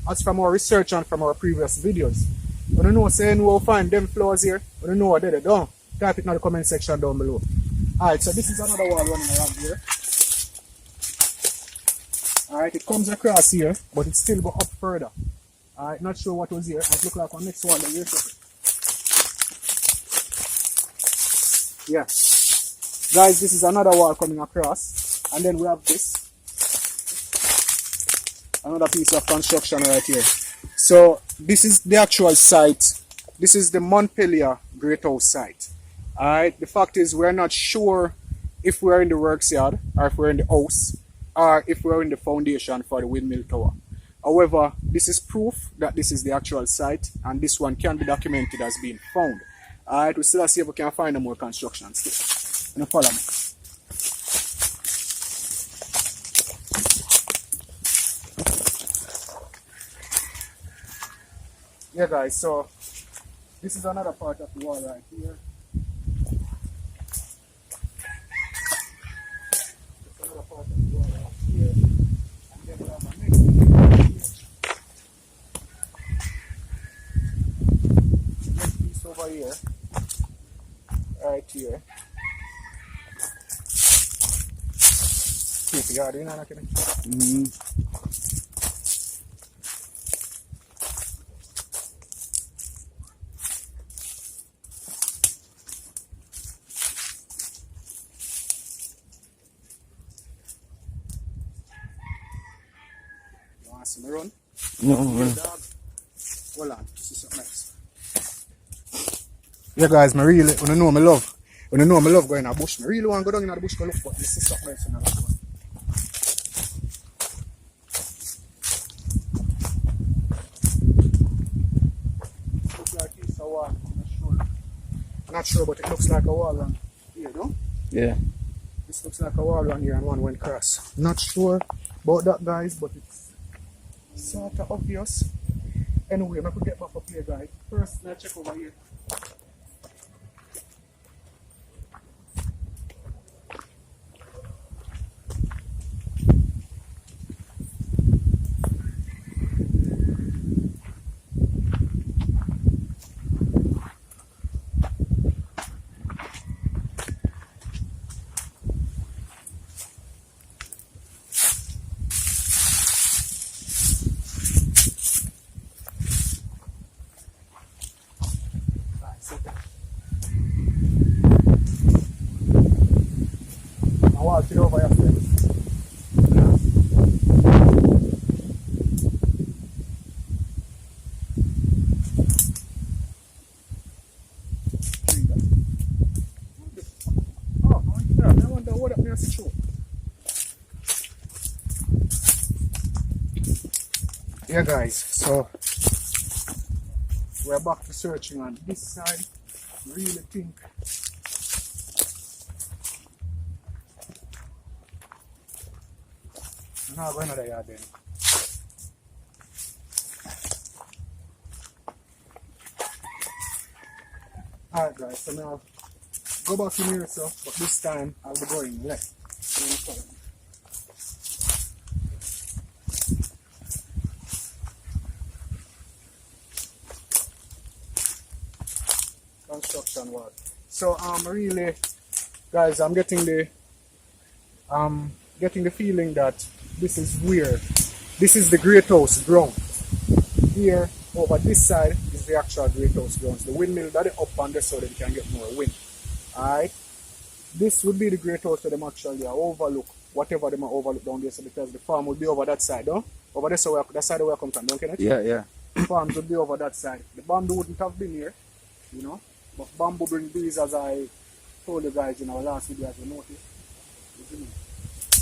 as from our research and from our previous videos, we don't know, saying we'll find them floors here. We don't know what they're done. Type it in the comment section down below. Alright, so this is another wall running around here. Alright, it comes across here, but it still go up further. Alright, not sure what was here. It look like our next wall here. Yeah. Guys, this is another wall coming across. And then we have this. Another piece of construction right here. So this is the actual site. This is the Montpelier Greathouse site. Alright, the fact is we're not sure if we're in the works yard or if we're in the house or if we're in the foundation for the windmill tower. However, this is proof that this is the actual site, and this one can be documented as being found. Alright, we still see if we can find more construction still. Now follow me. Yeah guys, so this is another part of the wall right here. This is another part of the wall right here. And then we have a next piece right here. Next piece over here. Right here. Keep it in, Anakin. Run? No, Hold on, this is something nice. Yeah guys, I really, when I know my love going in the bush, I really want to go down in the bush to look, but this is something nice in the bush. Looks like it's a wall, I'm not sure, but it looks like a wall on here, no? Yeah. This looks like a wall around here and one went across. Not sure about that, guys, but it's sort of obvious. Anyway, I could get back up here, guys. First, let's check over here. I walk it over here. I wonder what that means true. Yeah, guys, so we're back to searching on this side. Really think I'm not going to the yard then. Alright, guys, so now go back in here, so, but this time I'll be going left. Construction work. So really, guys, I'm getting the feeling that this is weird. This is the Greathouse ground. Here, over this side, is the actual Greathouse grounds. The windmill that is up on this so they can get more wind. Alright? This would be the Greathouse that them actually overlook whatever they overlook down there, so because the farm would be over that side, though. Over there, so that side where I come from, don't you? Yeah. The farms would be over that side. The bamboo wouldn't have been here, you know. But bamboo bring bees, as I told you guys in our last video, as you noticed. Isn't it?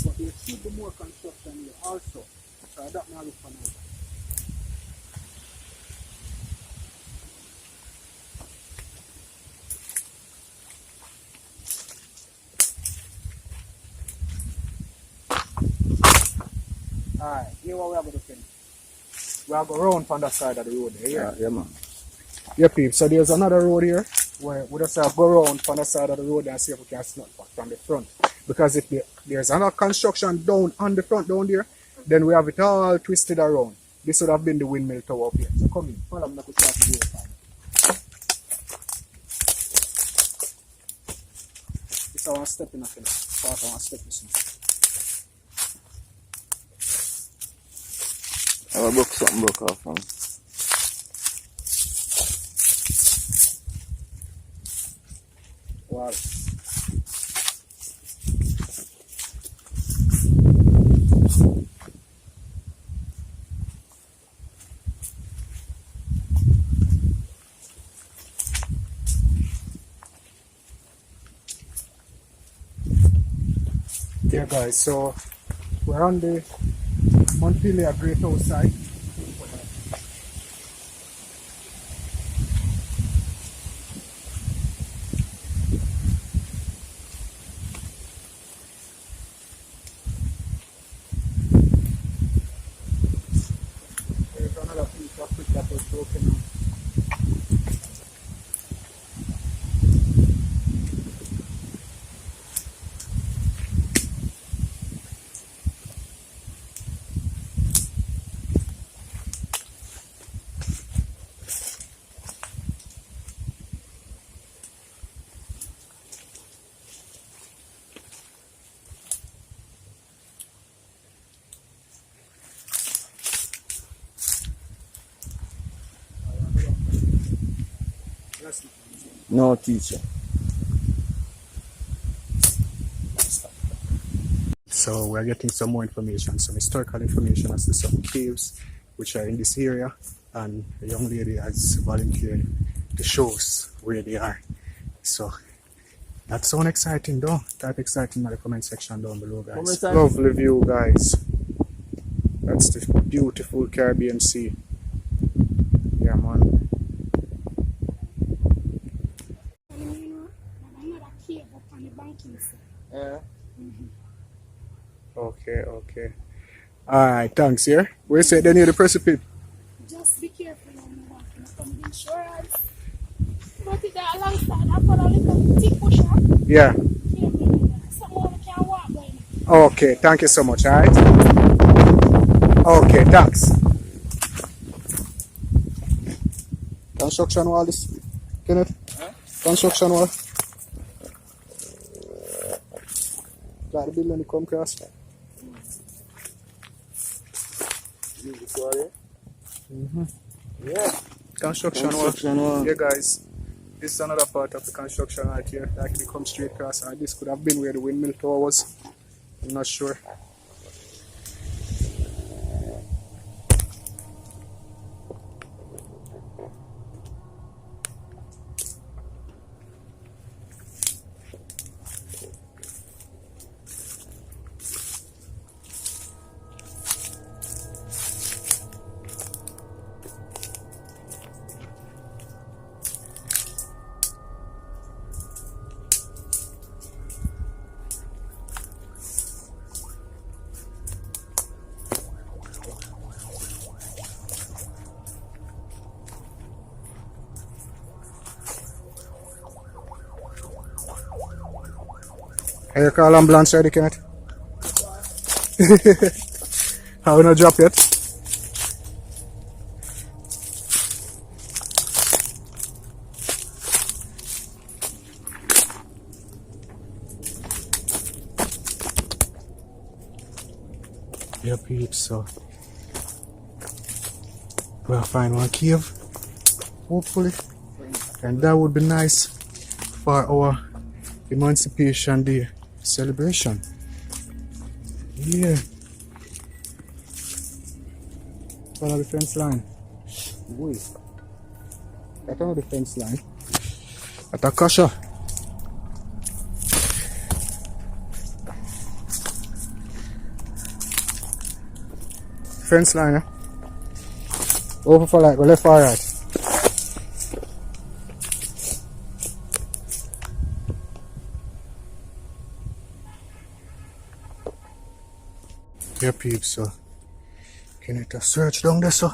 But there should be more construction here also. So that now look for now. Alright, here what we are going to do. We are going round from that side of the road here. Yeah, man. Yeah, people. So there's another road here where we just have to go around from the side of the road and see if we can snap back from the front. Because if there's another construction down on the front down there, then we have it all twisted around. This would have been the windmill tower up here. So come in, follow me to start the way. This is our step in a thing. Part of our step this one. I broke something broke off from. Wow. Yeah, guys, so we're on the Montpelier Greathouse side. There's another piece of brick that was broken off. No teacher. So we're getting some more information, some historical information as to some caves which are in this area, and a young lady has volunteered to show us where they are. So that's so exciting though. Type exciting in the comment section down below, guys. Lovely view, guys. That's the beautiful Caribbean Sea. Yeah, man. Another cave up on the banking side. Yeah. Okay. Alright, thanks, yeah? Where you say they near the precipice? Just be careful when you walk in from the insurance. But it's alongside, I follow a little tick push up. Yeah. Someone can walk by me. Okay, thank you so much, alright? Okay, thanks. Construction wall this, Kenneth? Huh? Construction wall. Got the building come across. Yeah. Construction wall. Yeah, guys. This is another part of the construction right here. Like it comes straight across. And this could have been where the windmill tower was. I'm not sure. Are you call ambulance ready, Kenneth? How we not drop yet? Yeah, peeps, so we'll find one cave, hopefully, and that would be nice for our Emancipation Day celebration. Yeah. Follow the fence line. Wait. That's not the fence line. That's a kasha. Fence line, eh? Over for like, go left or right. Yeah, peeps, so can it search down there, so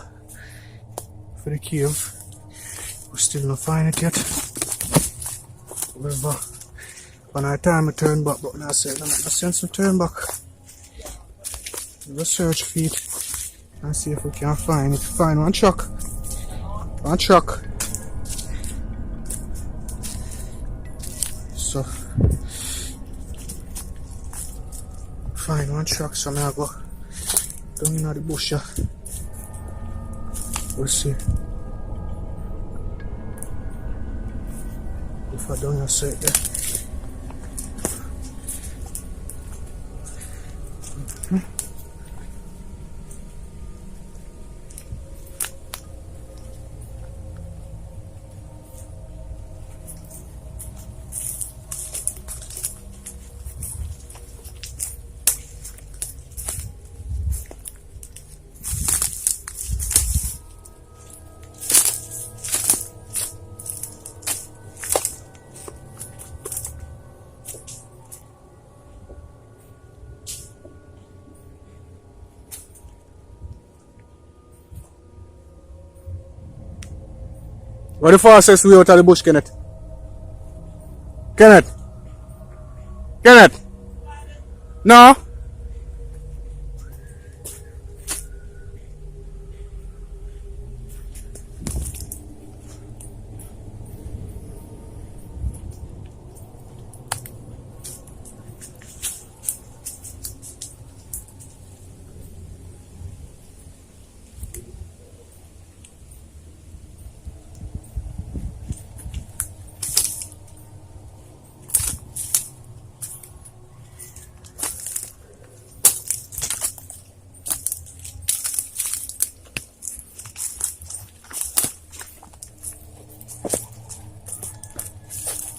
for the cave. We still not find it yet. However, when I time I turn back, but now I say, I sense to turn back. We'll search feet and see if we can find it. Find one truck. One truck. So find one truck, so now I go down in the bush. We'll see if I don't see it there. What the fastest way out of the bush, Kenneth? Kenneth? Kenneth? No?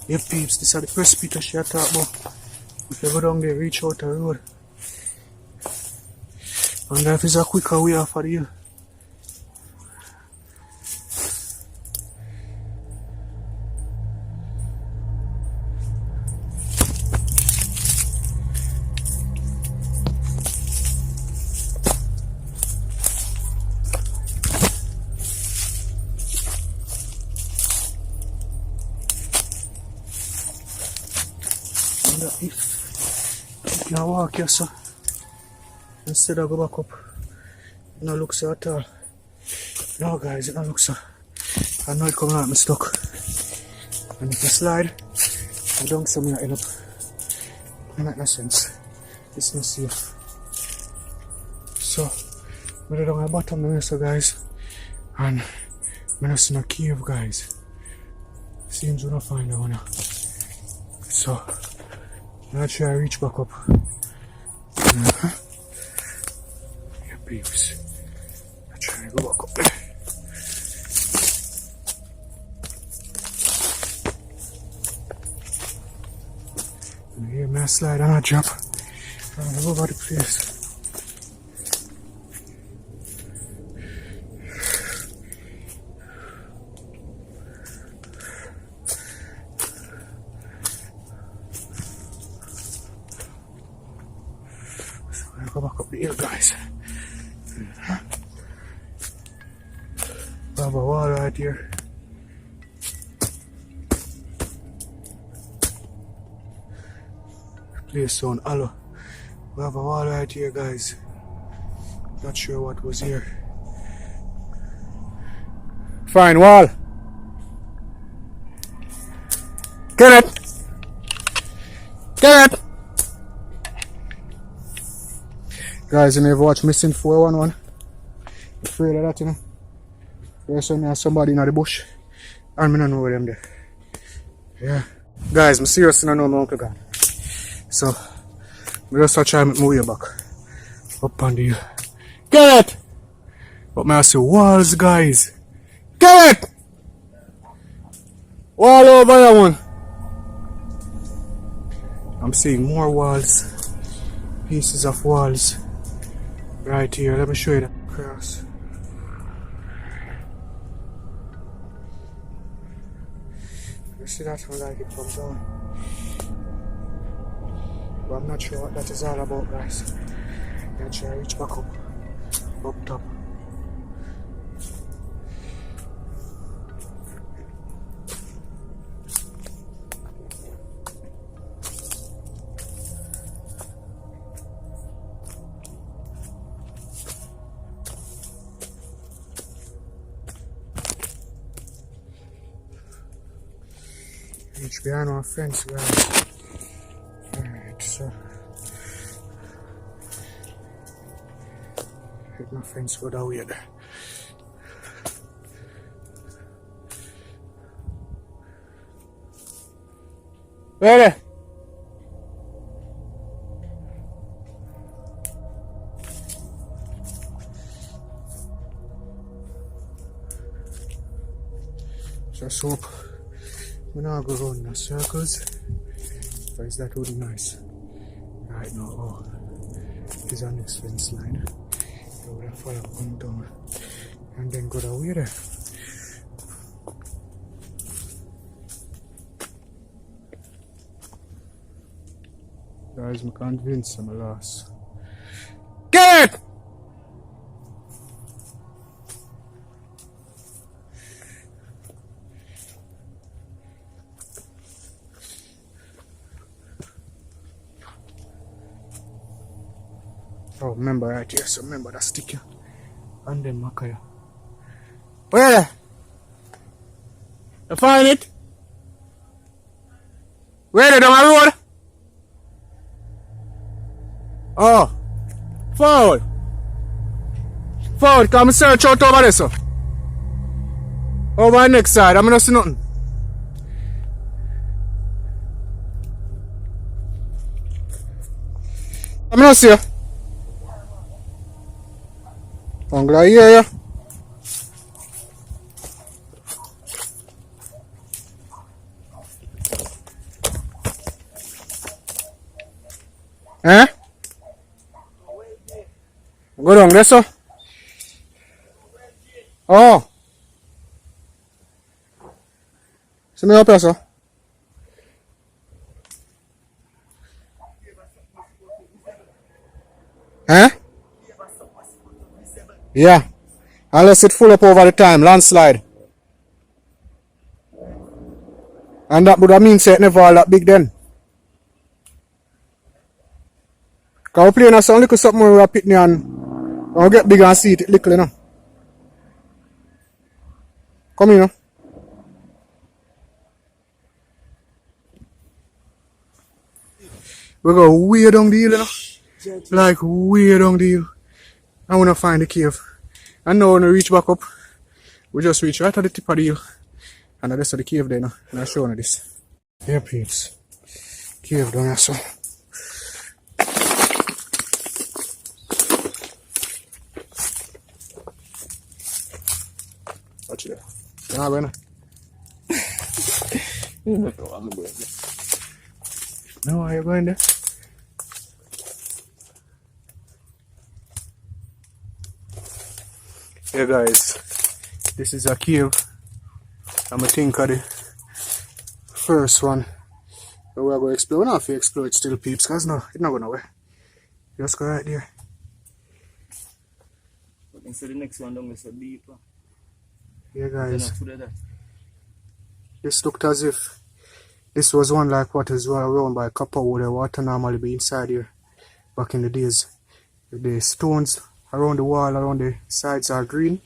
Yeah, peeps, this is the precipice she talk about. If you go down there, reach out the road. And if it's a quicker way off of you. Now walk here, so instead of go back up. It don't look so at all. No guys, it don't look so. I know it coming out, me stuck. And if I slide, I don't see me end up. It make no sense. It's not safe. So, we're down at the bottom there, so guys. And I don't see no cave, guys. Seems we don't find that one. So, I'm not sure I reach back up. Yeah, please. I'm trying to go back up there. And here, man, slide and I jump. I'm gonna go over the place. Go back up here, guys. We have a wall right here. Place sound hollow. We have a wall right here, guys. Not sure what was here. Fine wall. Get it. Get it. Guys, you never watch Missing 411? Afraid of that, you know? There's somebody in the bush. And I don't know where them there. Yeah. Guys, I'm seriously don't know my uncle gone. So, I just try to make my way back. Up on the... Get it! But I see walls, guys. Get it! Wall over that one. I'm seeing more walls. Pieces of walls. Right here, let me show you the cross. You see that one like it from down. But I'm not sure what that is all about, guys. I'm gonna try to reach back up top. Reach behind our fence, guys. Alright, so let my fence go that way there. Ready? Just hope we're not going to run in circles. But is that really nice? Right now, oh, this is our next fence line. So we're going to follow come down and then go that way there. Guys, I'm convinced I'm lost. Get it! Oh, remember right here, so remember that sticker. And then Makaya. Where? You find it? Where down the road? Oh. Forward. Forward, come search out over there, so. Over the next side, I'm not see nothing. I'm not see you. I'm glad you hear you. Eh? Go down there, so. Oh. See me up here, so. Eh? Yeah. Unless it full up over the time, landslide. And that would have mean say it never all that big then. Can we play in a sound little something where we're pitting and we'll get big and see it little, you know. Come here, you know. We go way down the hill, you know. Like way down the hill. I wanna find the cave. And now when we reach back up, we just reach right at the tip of the hill. And the rest of the cave there, you know. And I'll show you this. Here, peeps. Cave down here, so. Watch it. You know, Brenda? No, are you going there? Yeah, guys, this is a cave. I'm gonna think of the first one that we're going to explore. We're not have to explore it still, peeps, because no, it's not going nowhere. Just go right there. But instead the next one down is so deeper. Yeah, guys. This looked as if this was one like what is around by copper where the water normally be inside here back in the days. The stones around the wall, around the sides are green,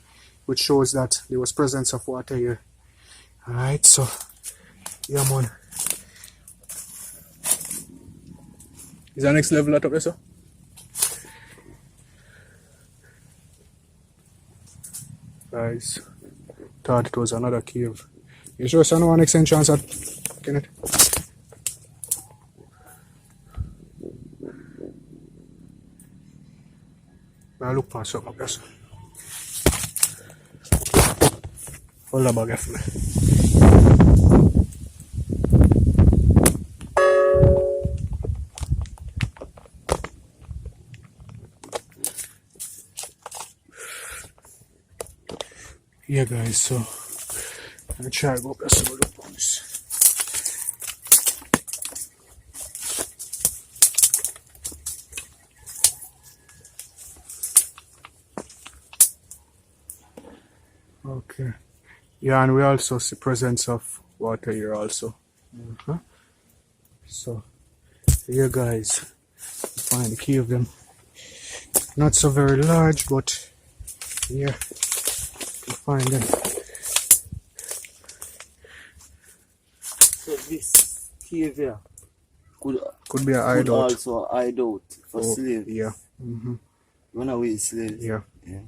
which shows that there was presence of water here. Alright, so yeah, man. Is that next level up there, sir? Guys, thought it was another cave. You sure it's no next entrance at Kenneth? I look for something up there, sir. Hold the bag for me. Yeah, guys, so I'm gonna try to go up there so look on this. Okay. Yeah, and we also see presence of water here also. So here, guys, find the cave them. Not so very large, but yeah, you find them. So this cave here Could be a hideout. also a hideout for slaves. Yeah. Runaway slaves. Yeah. Yeah.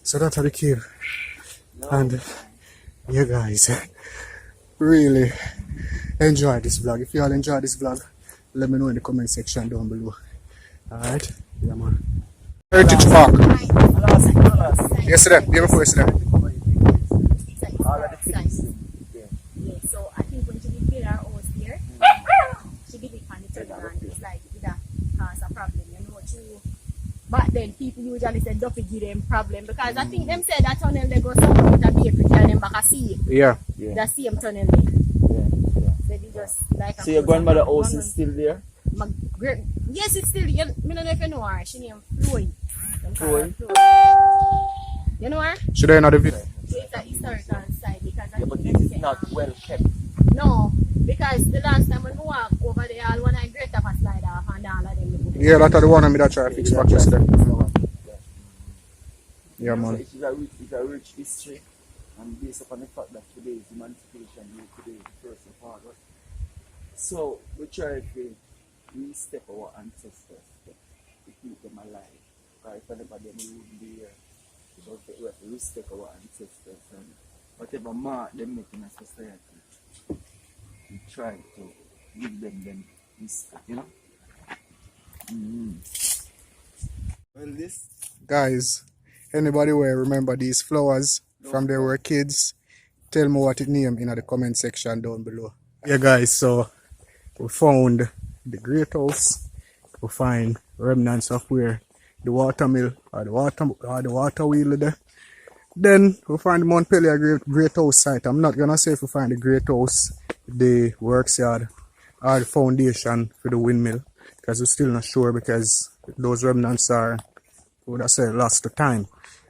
So that's the cave. And you guys really enjoy this vlog. If you all enjoy this vlog, let me know in the comment section down below. Alright? Yeah, man. Heritage Park. Yesterday, day before yesterday. Yeah, so I think when she did get her house there, she did it on the tunnel and it's like it cause a problem, you know, too. But then people usually say Duffy give them problem because I think them said that tunnel they go somewhere with a bakery tell them back a sea. Yeah. The same tunnel there. Yeah. So they just like So your grandmother house is still there? Yes, it's still, I don't know if you know her, she named Floyd. Floyd? You know her? Should I another video? It's a historical site because I But think this is them not say, well kept. no, because the last time when we walk over there, all one I great up a slide off and all of them. Yeah, that's the one I made that try to fix back yesterday. Yeah, man. It's a rich history, and based upon the fact that today is Emancipation, today is the 1st of August. So we try to re-step our ancestors to keep them alive. Because if anybody wouldn't be here, we have to respect our ancestors and whatever mark they make in a society, we try to give them respect, you know? Well, this Guys, anybody will remember these flowers from they were kids? Tell me what it named in the comment section down below. Yeah, guys, so we found the Greathouse. We find remnants of where the water mill or the water wheel there. Then we find the Montpelier Greathouse site. I'm not gonna say if we find the Greathouse, the works yard, or the foundation for the windmill, because we're still not sure because those remnants are, would I say, lost to time.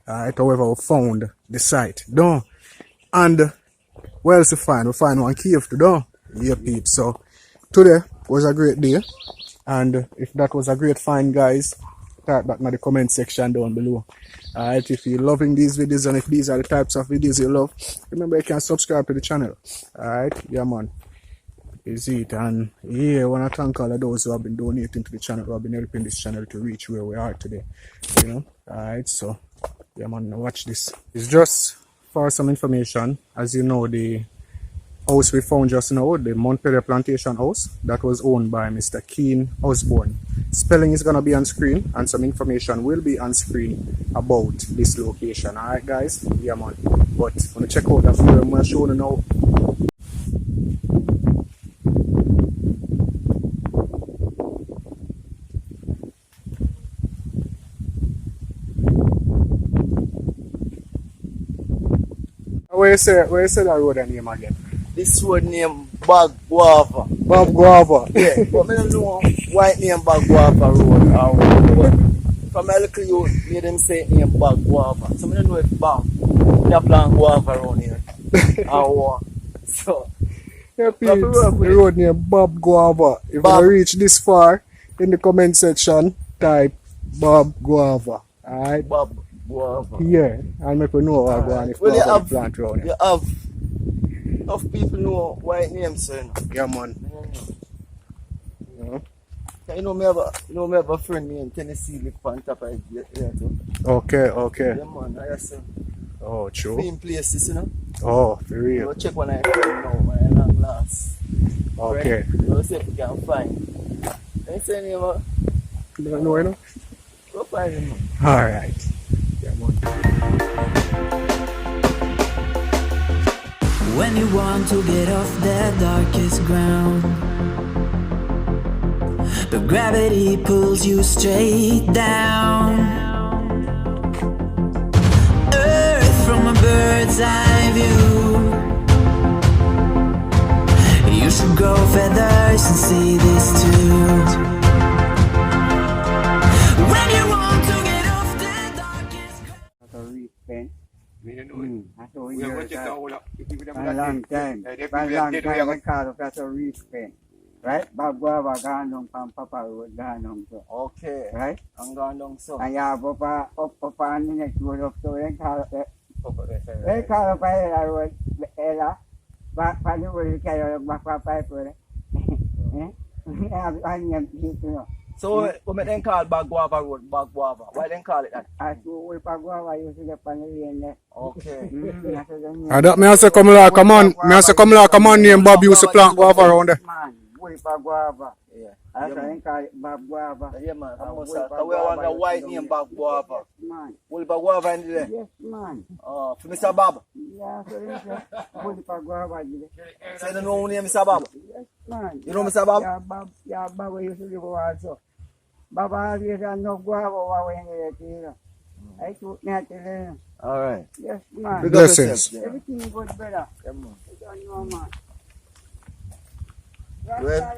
Alright, however, we found the site. Done. And what else we find? We find one cave to do. Yeah, peeps. So today was a great day. And if that was a great find, guys, type that in the comment section down below. Alright, if you're loving these videos and if these are the types of videos you love, remember you can subscribe to the channel. Alright, yeah man. Is it? And yeah, I want to thank all of those who have been donating to the channel, who have been helping this channel to reach where we are today. You know? Alright, so yeah man, watch this. It's just for some information. As you know, the house we found just now, the Montpelier Plantation House, that was owned by Mr. Keen Osborne. Spelling is going to be on screen and some information will be on screen about this location. Alright guys, yeah man. But when you check out the video I'm going to show you now. Where you say that road name again? This road name Bag Guava. Bag Guava. Yeah, but I don't know why it name Bag Guava Road. But from a little youth, made them say it name Bag Guava. So I don't know if Bag, they plant guava around here. So, yeah, Pete, the road name Bob Guava. If you reach this far, in the comment section, type Bob Guava. Alright? Bob Guava. Yeah, I'll make you know what going if you have plant around here. You have enough people know why it named so, you know. Yeah, man. Yeah. You know, me have a friend me in Tennessee live on top of it too. Okay. Yeah, man, I just oh, true. same places, you know. Oh, for real. Go check when I find now, my long last. Okay. Go see if you can find. I say name, You don't know, you know? go find him. Alright. Yeah, man. When you want to get off the darkest ground, but gravity pulls you straight down. Earth from a bird's eye view. You should grow feathers and see this too. When you want to get off the darkest ground. A long time, I call it a reef pen. Right? Bob Guava gone down from Papa Road, gone down so. Okay. Right? I'm going down so. And you have up on the next road up to they call it they call it Ella Road, Ella. Back from the road, you carry back from Pipe Road. So, what make them call Bag Guava Road, Bag Guava? Why them call it that? I saw where Bob Guava used to get on the lane there. Okay. And that me also come like, come on. Me also come like, come on, name Bob used to plant guava around there. Man, where Bob Guava. Yeah. That's why they call it Bob Guava. Yeah, man. We want the white name Bag Guava. Yes, man. Will Bag Guava in there? Yes, man. For Mr. Bob. Yeah, so they say, where Bob Guava is there. So you don't know who name Mr. Bob? Yes, man. You know Mr. Bob? Yeah, Bob used to live over also. Bob always had no guava over in there, you know. I took me at the Alright. yes, man. Big Blessings. up yourself, Everything good, brother. yeah. Come on. You don't know, man. Well,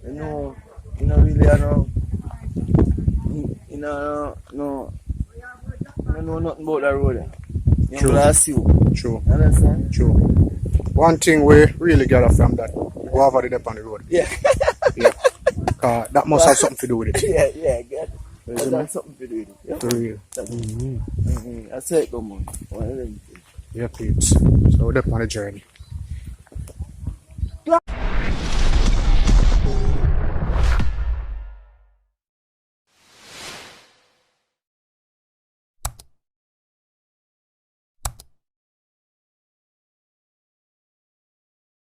you know really, you know nothing about that road. You True. bless you. True. Understand? True. One thing we really gather from that, guava did up on the road. Yeah. Yeah. That must have something to do with it. yeah, get it. That's something to do with it. Yeah. For real. That's it, come on. One of them things. Yeah, peeps. So we're up on a journey.